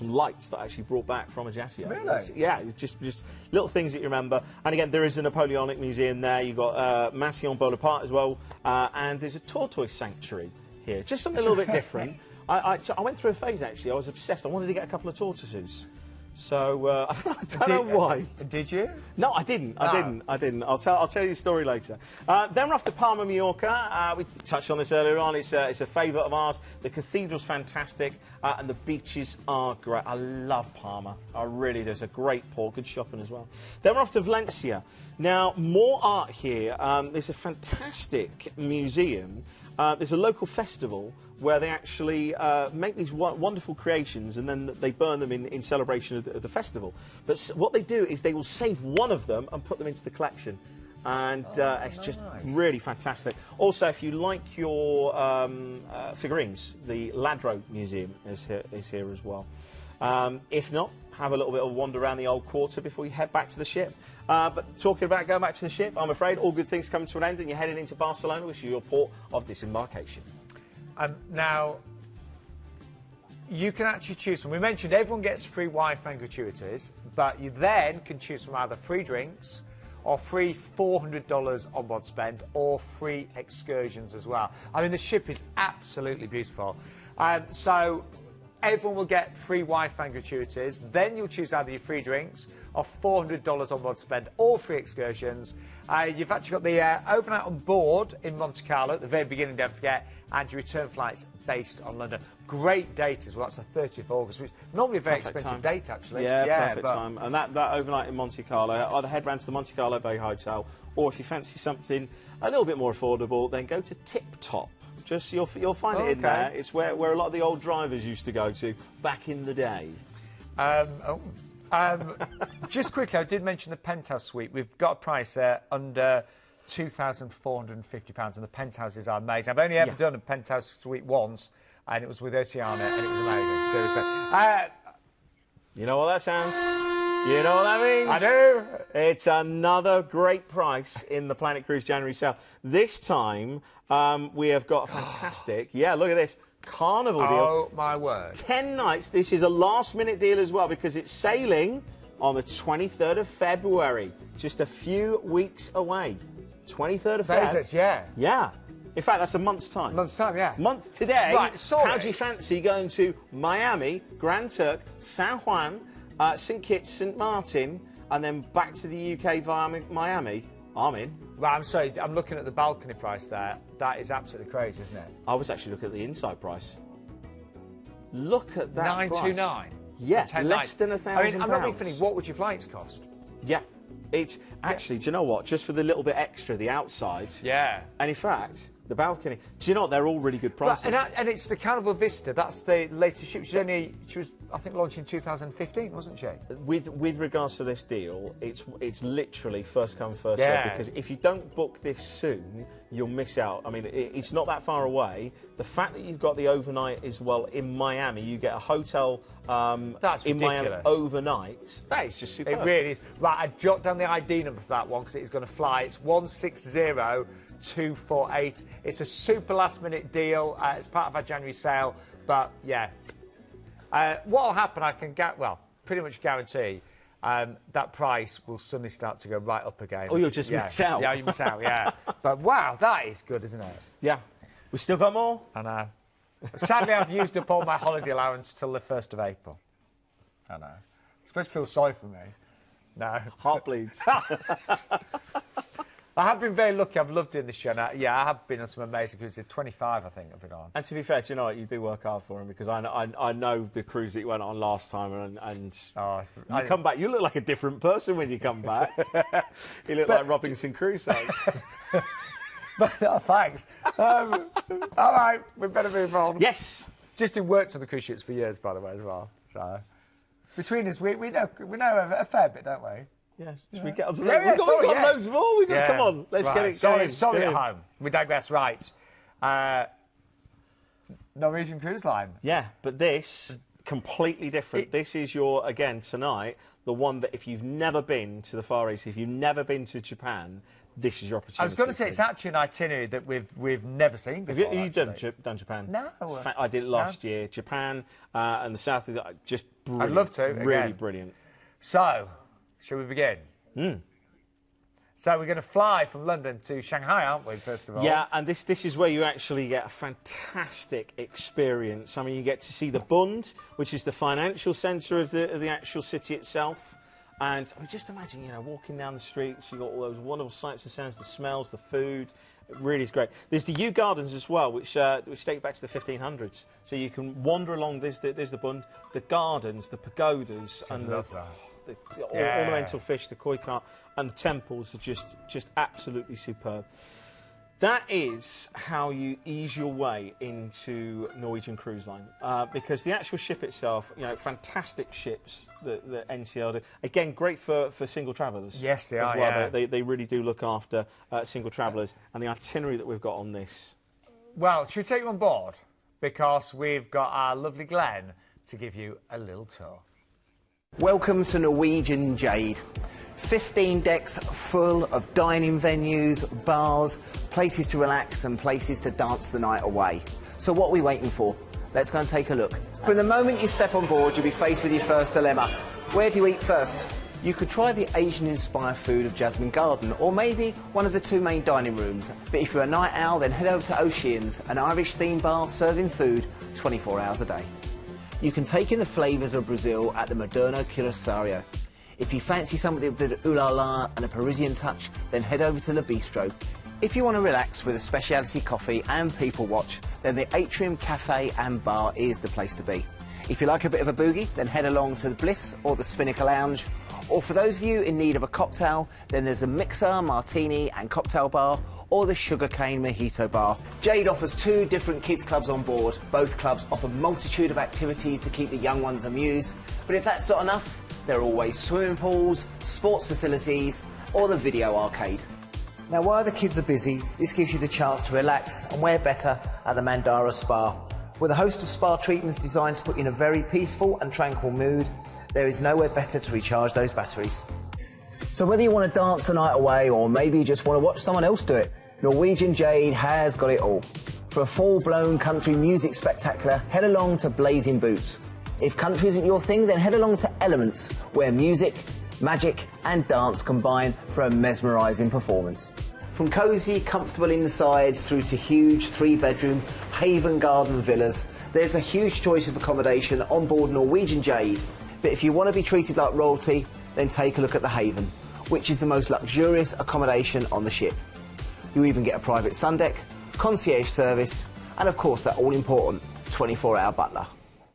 lights that I actually brought back from Ajaccio. Really? Yeah, it's just little things that you remember. And again, there is a Napoleonic museum there. You've got Massillon Bonaparte as well. And there's a tortoise sanctuary here. Just something a little bit different. I went through a phase, actually. I was obsessed. I wanted to get a couple of tortoises. So, I don't know why. Did you? No, I didn't. I didn't. I'll tell you the story later. Then we're off to Palma, Mallorca. We touched on this earlier on. It's a favourite of ours. The cathedral's fantastic, and the beaches are great. I love Palma. I really do. It's a great port. Good shopping as well. Then we're off to Valencia. Now, more art here. There's a fantastic museum. There's a local festival where they actually make these wonderful creations, and then they burn them in celebration of the festival. But what they do is they will save one of them and put them into the collection. And it's just really fantastic. Also, if you like your figurines, the Ladro Museum is here as well. If not, have a little bit of a wander around the old quarter before you head back to the ship. But talking about going back to the ship, I'm afraid all good things come to an end and you're heading into Barcelona, which is your port of disembarkation. Now, you can actually choose from. We mentioned everyone gets free Wi-Fi and gratuities, but you then can choose from either free drinks or free $400 onboard spend or free excursions as well. I mean, the ship is absolutely beautiful. So everyone will get free Wi-Fi and gratuities. Then you'll choose either your free drinks or $400 onboard spend or free excursions. You've actually got the overnight on board in Monte Carlo at the very beginning, don't forget, and your return flights based on London. Great date as well. That's the 30th of August, which is normally a very expensive date, actually. Yeah, perfect time. And that overnight in Monte Carlo, either head round to the Monte Carlo Bay Hotel, or if you fancy something a little bit more affordable, then go to Tip Top. Just you'll find it in there. It's where a lot of the old drivers used to go to back in the day. Just quickly, I did mention the penthouse suite. We've got a price there under £2,450, and the penthouses are amazing. I've only ever done a penthouse suite once, and it was with Oceania, and it was amazing. Seriously. You know what that sounds? You know what that means? I do. It's another great price in the Planet Cruise January sale. This time, we have got a fantastic, look at this, Carnival deal. Oh, my word. 10 nights. This is a last-minute deal as well, because it's sailing on the 23rd of February, just a few weeks away. 23rd of February. Yeah. In fact, that's a month's time. Month's time, yeah. Month today. Right, sorry. How do you fancy going to Miami, Grand Turk, San Juan, St Kitts, St Martin, and then back to the UK via Miami? I'm in. Right, I'm sorry, I'm looking at the balcony price there. That is absolutely crazy, isn't it? I was actually looking at the inside price. Look at that $929. price. Yeah, less than £1,000. I mean, I'm not being funny. What would your flights cost? Yeah. It's actually, do you know what? Just for the little bit extra, the outside. Yeah. And in fact, the balcony. Do you know what? They're all really good prices. And it's the Carnival Vista. That's the latest ship. She was, I think, launched in 2015, wasn't she? With regards to this deal, it's literally first come, first served, because if you don't book this soon, you'll miss out. I mean, it's not that far away. The fact that you've got the overnight as well in Miami, you get a hotel That's in Miami ridiculous. overnight. That is just superb. It really is. Right, I jot down the ID number for that one because it's going to fly. It's 160248. It's a super last-minute deal. It's part of our January sale, but yeah. What'll happen? I can pretty much guarantee that price will suddenly start to go right up again. Oh, you'll just miss out. Yeah, you miss out. Yeah, but wow, that is good, isn't it? Yeah. We still got more. I know. Sadly, I've used up all my holiday allowance till the 1st of April. I know. You're supposed to feel sorry for me. No. Heart bleeds. I have been very lucky. I've loved doing this show. Now, I have been on some amazing cruises. 25, I think, I've been on. And to be fair, do you know what? You do work hard for him, because I know the cruise that you went on last time, and you come back. You look like a different person when you come back. You look like Robinson Crusoe. But, thanks. All right, we better move on. Yes. Just worked on the cruise ships for years, by the way, as well. So between us, we know a fair bit, don't we? Yes. Should we get on to that? We've got loads more. Come on, let's get it going. Sorry at home. We digress. Right. Norwegian Cruise Line. Yeah, but this completely different. This is your, again, tonight, the one that if you've never been to the Far East, if you've never been to Japan, this is your opportunity. I was going to say, it's actually an itinerary that we've never seen before. Have you done Japan? No. I did it last year. Japan and the south of that, just brilliant. I'd love to. Really brilliant. So, shall we begin? So we're going to fly from London to Shanghai, aren't we, first of all? Yeah, and this is where you actually get a fantastic experience. I mean, you get to see the Bund, which is the financial centre of the actual city itself. And I mean, just imagine, walking down the streets, you've got all those wonderful sights and sounds, the smells, the food. It really is great. There's the Yew Gardens as well, which date back to the 1500s. So you can wander along. There's the Bund, the gardens, the pagodas, and the ornamental fish, the koi carp, and the temples are just absolutely superb. That is how you ease your way into Norwegian Cruise Line, because the actual ship itself, fantastic ships that NCL do. Again, great for single travellers. Yes, they are. Well. They really do look after single travellers, and the itinerary that we've got on this. Well, should we take you on board? Because we've got our lovely Glenn to give you a little tour. Welcome to Norwegian Jade. 15 decks full of dining venues, bars, places to relax and places to dance the night away. So what are we waiting for? Let's go and take a look. From the moment you step on board, you'll be faced with your first dilemma. Where do you eat first? You could try the Asian-inspired food of Jasmine Garden, or maybe one of the 2 main dining rooms. But if you're a night owl, then head over to Oceania's, an Irish-themed bar serving food 24 hours a day. You can take in the flavours of Brazil at the Moderno Curaçao. If you fancy something with ooh la la and a Parisian touch, then head over to Le Bistro. If you want to relax with a specialty coffee and people watch, then the Atrium Cafe and Bar is the place to be. If you like a bit of a boogie, then head along to the Bliss or the Spinnaker Lounge. Or for those of you in need of a cocktail, then there's a Mixer, Martini and Cocktail Bar, or the Sugarcane Mojito Bar. Jade offers 2 different kids clubs on board. Both clubs offer a multitude of activities to keep the young ones amused. But if that's not enough, there are always swimming pools, sports facilities, or the video arcade. Now, while the kids are busy, this gives you the chance to relax, and where better at the Mandara Spa. With a host of spa treatments designed to put you in a very peaceful and tranquil mood, there is nowhere better to recharge those batteries. So whether you want to dance the night away, or maybe you just want to watch someone else do it, Norwegian Jade has got it all. For a full-blown country music spectacular, head along to Blazing Boots. If country isn't your thing, then head along to Elements, where music, magic and dance combine for a mesmerising performance. From cosy, comfortable insides through to huge 3-bedroom Haven Garden villas, there's a huge choice of accommodation on board Norwegian Jade. But if you want to be treated like royalty, then take a look at the Haven, which is the most luxurious accommodation on the ship. You even get a private sun deck, concierge service, and of course that all-important 24-hour butler.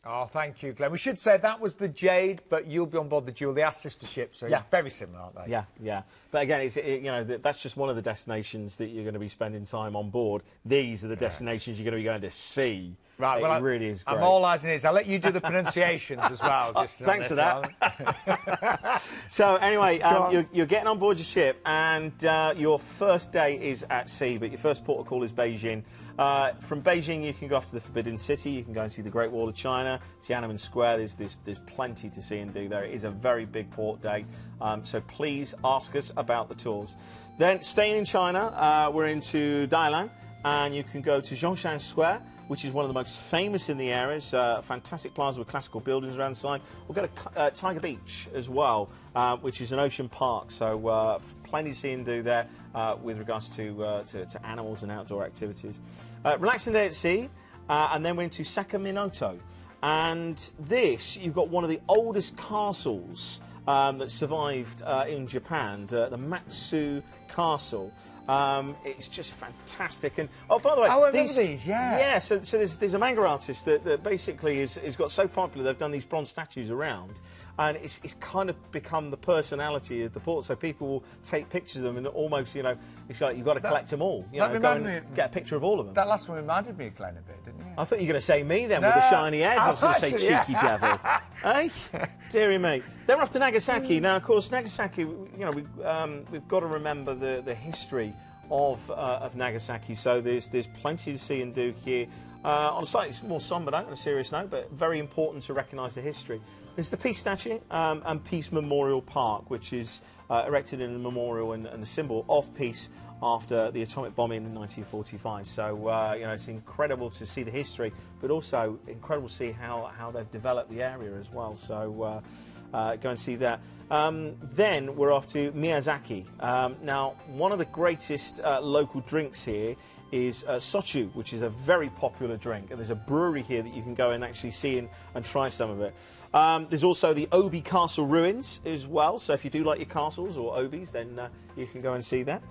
Oh, thank you, Glenn. We should say that was the Jade, but you'll be on board the Jewel. They are sister ships, so very similar, aren't they? Yeah, yeah. But again, you know, that's just one of the destinations that you're going to be spending time on board. These are the destinations you're going to be going to see. Right, well, it really is great. I'm all eyes and ears. I'll let you do the pronunciations as well. Just thanks for that. So anyway, you're getting on board your ship, and your first day is at sea, but your first port of call is Beijing. From Beijing, you can go off to the Forbidden City. You can go and see the Great Wall of China, Tiananmen Square. There's plenty to see and do there. It is a very big port day, so please ask us about the tours. Then, staying in China, we're into Dalian, and you can go to Zhongshan Square, which is one of the most famous in the area. It's a fantastic plaza with classical buildings around the side. We'll go to Tiger Beach as well, which is an ocean park, so plenty to see and do there with regards to animals and outdoor activities. Relaxing day at sea, and then we're into Sakaminoto. And this, you've got one of the oldest castles that survived in Japan, the Matsu Castle. It's just fantastic. And oh, by the way, I remember these, yeah. So there's a manga artist that basically is got so popular they've done these bronze statues around, and it's kind of become the personality of the port. So people will take pictures of them, and almost, you know, it's like you've got to collect them all. You know, go and get a picture of all of them. That last one reminded me of Glenn a bit, didn't you? I thought you were going to say me then with the shiny heads. I was going to say cheeky devil. Hey, dearie me. Then we're off to Nagasaki. Now, of course, Nagasaki. You know, we've got to remember the history of Nagasaki. So there's plenty to see and do here. On a slightly more sombre note, on a serious note, but very important to recognise the history. There's the Peace Statue and Peace Memorial Park, which is erected in a memorial and the symbol of peace after the atomic bombing in 1945. So, you know, it's incredible to see the history, but also incredible to see how they've developed the area as well. So, go and see that. Then we're off to Miyazaki. Now, one of the greatest local drinks here is sochu, which is a very popular drink, and there's a brewery here that you can go and actually see and try some of it. There's also the Obi Castle ruins as well, so if you do like your castles or Obis, then you can go and see that.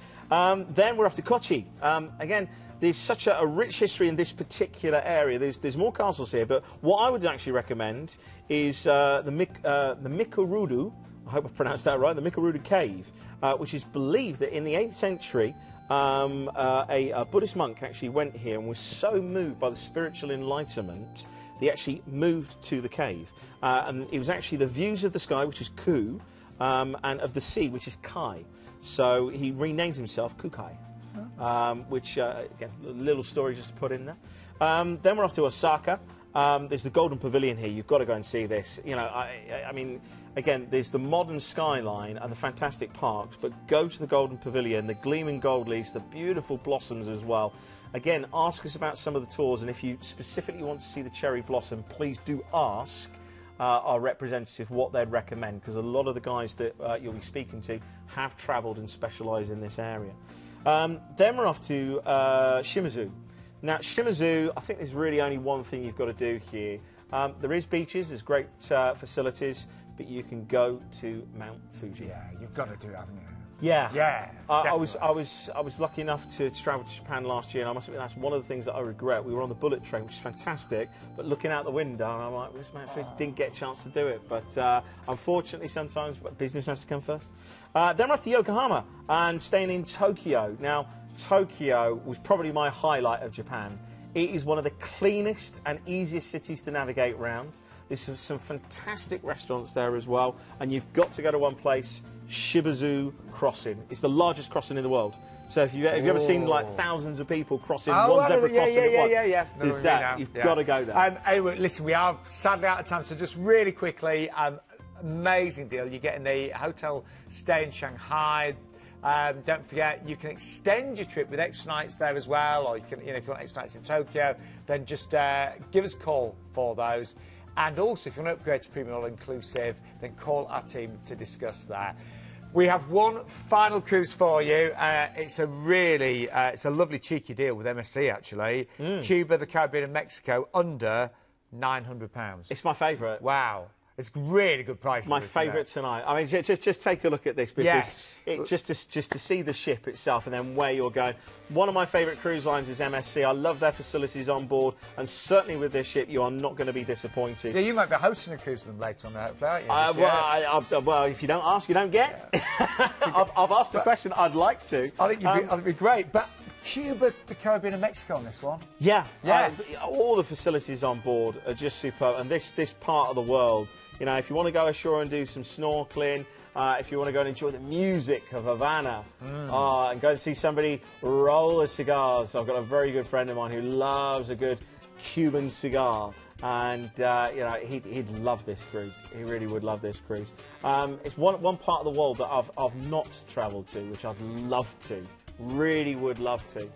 Then we're off to Kochi. Again, there's such a rich history in this particular area. There's more castles here, but what I would actually recommend is the Mikurudu, I hope I pronounced that right, the Mikurudu Cave, which is believed that in the 8th century, a Buddhist monk actually went here and was so moved by the spiritual enlightenment, he actually moved to the cave. And it was actually the views of the sky, which is Ku, and of the sea, which is Kai. So he renamed himself Kukai. Which, again, a little story just to put in there. Then we're off to Osaka. There's the Golden Pavilion here. You've got to go and see this. You know, I mean, again, there's the modern skyline and the fantastic parks, but go to the Golden Pavilion, the gleaming gold leaves, the beautiful blossoms as well. Again, ask us about some of the tours, and if you specifically want to see the cherry blossom, please do ask our representative what they'd recommend, because a lot of the guys that you'll be speaking to have travelled and specialise in this area. Then we're off to Shimizu. Now, Shimizu, I think there's really only one thing you've got to do here. There is beaches, there's great facilities, but you can go to Mount Fuji. Yeah, you've got to do it, haven't you? Yeah. Yeah. I was lucky enough to travel to Japan last year, and I must admit that's one of the things that I regret. We were on the bullet train, which is fantastic, but looking out the window, and I'm like, this Mount Fuji didn't get a chance to do it. But unfortunately, sometimes business has to come first. Then we're off to Yokohama and staying in Tokyo. Now, Tokyo was probably my highlight of Japan. It is one of the cleanest and easiest cities to navigate around. There's some fantastic restaurants there as well, and you've got to go to one place, Shibuya Crossing. It's the largest crossing in the world. So if you've ever seen like thousands of people crossing one zebra crossing at once, there's that. You've got to go there. Anyway, listen, we are sadly out of time, so just really quickly, amazing deal. You're getting the hotel stay in Shanghai. Don't forget, you can extend your trip with extra nights there as well, or you can, if you want extra nights in Tokyo, then just give us a call for those. And also, if you want to upgrade to Premium All-Inclusive, then call our team to discuss that. We have one final cruise for you. It's a really, it's a lovely cheeky deal with MSC, actually. Cuba, the Caribbean and Mexico, under £900. It's my favourite. Wow. It's really good prices. My favourite tonight. I mean, just take a look at this, because yes. just to see the ship itself and then where you're going. One of my favourite cruise lines is MSC. I love their facilities on board, and certainly with this ship, you are not going to be disappointed. Yeah, you might be hosting a cruise with them later on, hopefully, aren't you? Well, if you don't ask, you don't get. Yeah. I've asked the question. I'd like to. I think it'd be great, but Cuba, the Caribbean, and Mexico on this one. Yeah. Yeah. All the facilities on board are just superb, and this part of the world. You know, if you want to go ashore and do some snorkeling, if you want to go and enjoy the music of Havana, and go and see somebody roll the cigars. I've got a very good friend of mine who loves a good Cuban cigar, and you know, he'd love this cruise. He really would love this cruise. It's one part of the world that I've not travelled to, which I'd love to, really would love to,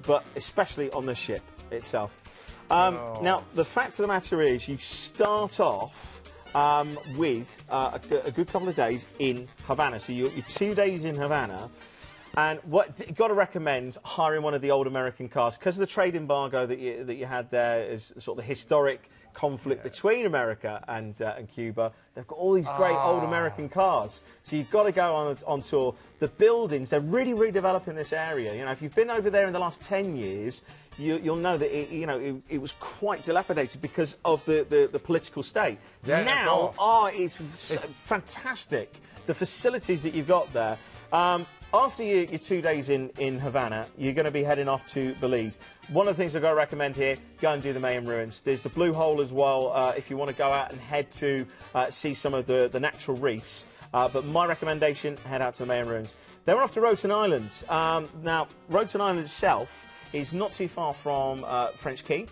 but especially on the ship itself. Now, the fact of the matter is, you start off with a good couple of days in Havana. So you're 2 days in Havana, and what you've got to recommend hiring one of the old American cars, because of the trade embargo that you had there, is sort of the historic conflict between America and Cuba. They've got all these great old American cars, so you've got to go on tour. The buildings, they're really redeveloping this area. You know, if you've been over there in the last 10 years, you'll know that it was quite dilapidated because of the political state. Yeah, now, it's fantastic, the facilities that you've got there. After your 2 days in Havana, you're going to be heading off to Belize. One of the things I've got to recommend here, go and do the Mayan ruins. There's the Blue Hole as well, if you want to go out and head to see some of the natural reefs. But my recommendation, head out to the Mayan ruins. Then we're off to Roatan Island. Now, Roatan Island itself is not too far from French Quay,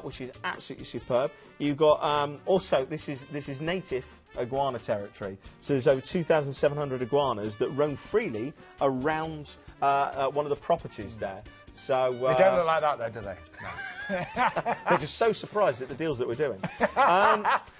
which is absolutely superb. You've got also, this is native iguana territory. So there's over 2,700 iguanas that roam freely around one of the properties there. So they don't look like that, though, do they? No. They're just so surprised at the deals that we're doing.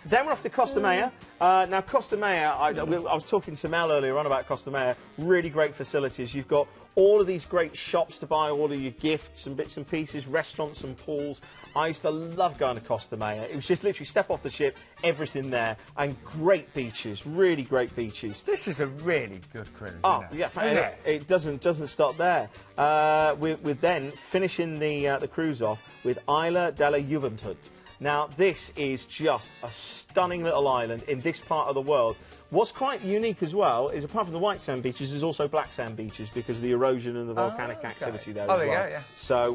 Then we're off to Costa Maya. Now, Costa Maya, I was talking to Mel earlier on about Costa Maya. Really great facilities. You've got all of these great shops to buy all of your gifts and bits and pieces, restaurants and pools. I used to love going to Costa Maya. It was just literally step off the ship, everything there, and great beaches, really great beaches. This is a really good cruise. Oh, yeah, it doesn't stop there. We're then finishing the cruise off with Isla de la Juventud. Now, this is just a stunning little island in this part of the world. What's quite unique as well is, apart from the white sand beaches, there's also black sand beaches because of the erosion and the volcanic activity there as well. Yeah. So,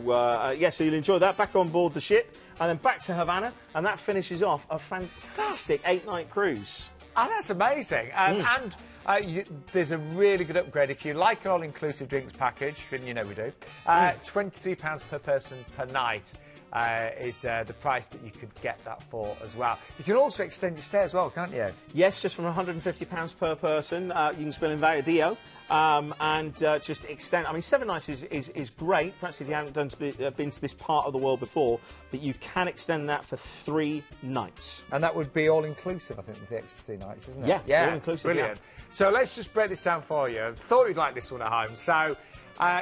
so you'll enjoy that back on board the ship, and then back to Havana, and that finishes off a fantastic 8-night cruise. Oh, that's amazing. And there's a really good upgrade. If you like an all-inclusive drinks package, and you know we do, £23 per person per night. Is the price that you could get that for as well. You can also extend your stay as well, can't you? Yes, just from £150 per person. You can spill in Varadillo and just extend. I mean, 7 nights is great, perhaps if you haven't been to this part of the world before, but you can extend that for 3 nights. And that would be all-inclusive, I think, with the extra 3 nights, isn't it? Yeah, all-inclusive. Brilliant. Yeah. So let's just break this down for you. Thought you'd like this one at home. So,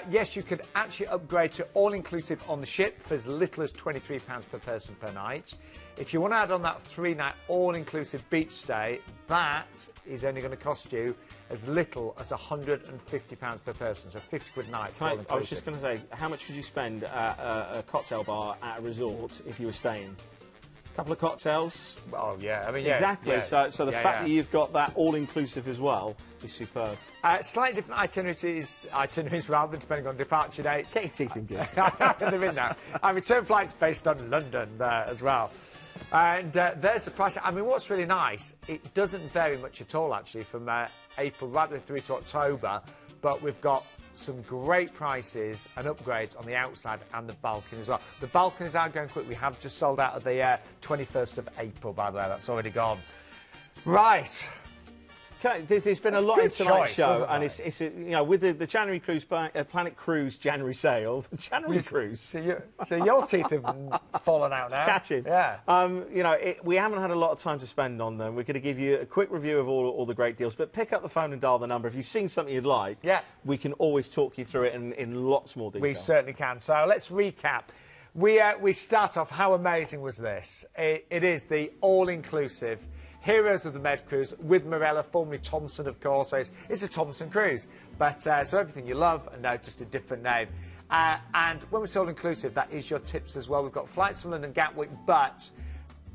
yes, you could actually upgrade to all-inclusive on the ship for as little as £23 per person per night. If you want to add on that 3-night all-inclusive beach stay, that is only going to cost you as little as £150 per person, so 50 quid a night. I was just going to say, how much would you spend at a cocktail bar at a resort if you were staying? A couple of cocktails. Oh, yeah. I mean, exactly. Yeah. So the fact that you've got that all-inclusive as well is superb. Slightly different itineraries rather, depending on departure dates. Get your teeth in gear. They're in now. And return flights based on London there as well. And there's the price. I mean, what's really nice, it doesn't vary much at all, actually, from April right the way through to October. But we've got some great prices and upgrades on the outside and the balcony as well. The balconies are going quick. We have just sold out of the 21st of April, by the way. That's already gone. Right. There's been a lot in tonight's show, and it? it's you know, with the January Cruise, Planet Cruise January sale, the January Cruise. So your teeth have fallen out now. It's catching. Yeah. You know, we haven't had a lot of time to spend on them. We're going to give you a quick review of all the great deals, but pick up the phone and dial the number. If you've seen something you'd like, we can always talk you through it in lots more detail. We certainly can. So let's recap. We start off, how amazing was this? It is the all-inclusive Heroes of the Med cruise with Marella, formerly Thompson, of course. So it's a Thompson cruise. But so everything you love, and now just a different name. And when we're sold inclusive, that is your tips as well. We've got flights from London Gatwick, but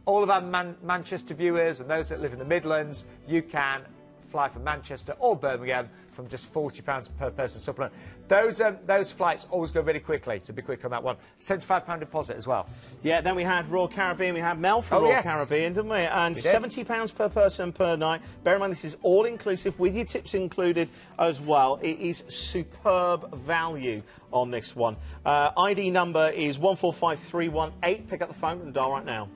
all of our Manchester viewers and those that live in the Midlands, you can fly from Manchester or Birmingham from just £40 per person supplement. Those flights always go really quickly, to be quick on that one. £75 deposit as well. Yeah, then we had Royal Caribbean. We had Mel from Royal Caribbean, didn't we? And £70 per person per night. Bear in mind, this is all-inclusive with your tips included as well. It is superb value on this one. ID number is 145318. Pick up the phone and dial right now.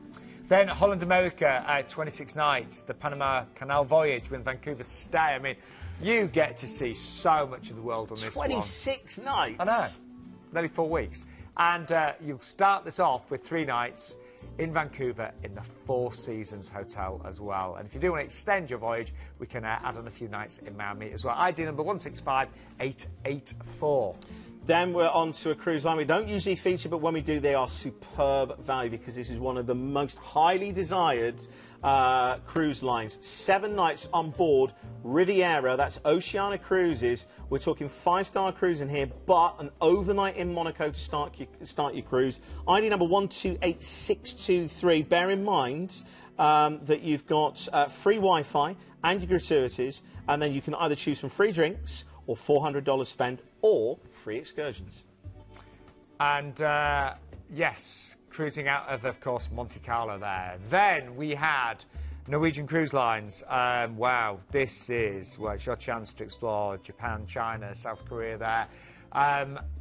Then Holland America, 26 nights, the Panama Canal voyage with Vancouver stay. I mean, you get to see so much of the world on this 26 nights? I know, nearly 4 weeks. And you'll start this off with 3 nights in Vancouver in the Four Seasons Hotel as well. And if you do want to extend your voyage, we can add on a few nights in Miami as well. ID number 165884. Then we're on to a cruise line we don't usually feature, but when we do, they are superb value because this is one of the most highly desired cruise lines. 7 nights on board Riviera, that's Oceania Cruises. We're talking 5-star cruise in here, but an overnight in Monaco to start your cruise. ID number 128623. Bear in mind that you've got free Wi-Fi and your gratuities, and then you can either choose from free drinks or $400 spend or free excursions. And yes, cruising out of course, Monte Carlo there. Then we had Norwegian Cruise Lines. Wow, this is, well, it's your chance to explore Japan, China, South Korea there.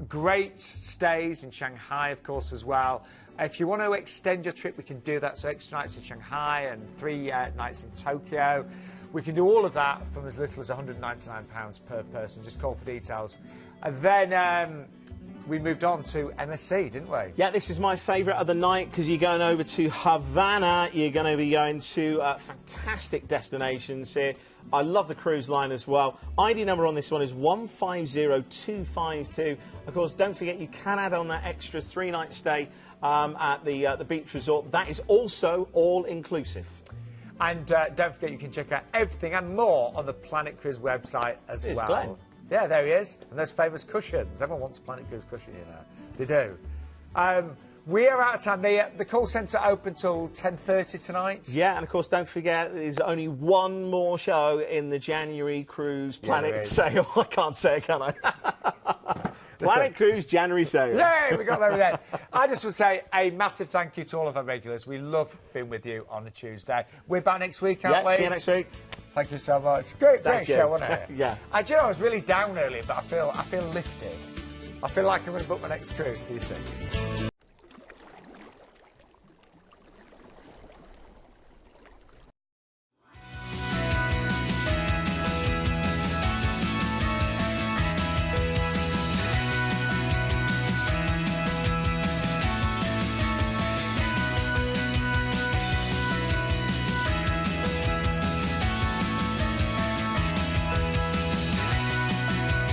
Great stays in Shanghai, of course, as well. If you want to extend your trip, we can do that. So extra nights in Shanghai and 3 nights in Tokyo. We can do all of that from as little as £199 per person. Just call for details. And then we moved on to MSC, didn't we? Yeah, this is my favourite of the night because you're going over to Havana. You're going to be going to fantastic destinations here. I love the cruise line as well. ID number on this one is 150252. Of course, don't forget you can add on that extra 3-night stay at the beach resort. That is also all-inclusive. And don't forget you can check out everything and more on the Planet Cruise website as well. Glenn. Yeah, there he is. And those famous cushions. Everyone wants a Planet Cruise cushion, you know. They do. We are out of time. The call centre open till 10:30 tonight. Yeah, and of course, don't forget, there's only one more show in the January Cruise Planet sale. I can't say it, can I? Planet Cruise January sale. Yay, we got there with that. I just would say a massive thank you to all of our regulars. We love being with you on a Tuesday. We're back next week, aren't we? See you next week. Thank you so much. Great show, wasn't it? Yeah. Do you know, I was really down earlier, but I feel lifted. I feel like I'm going to book my next cruise. See you soon.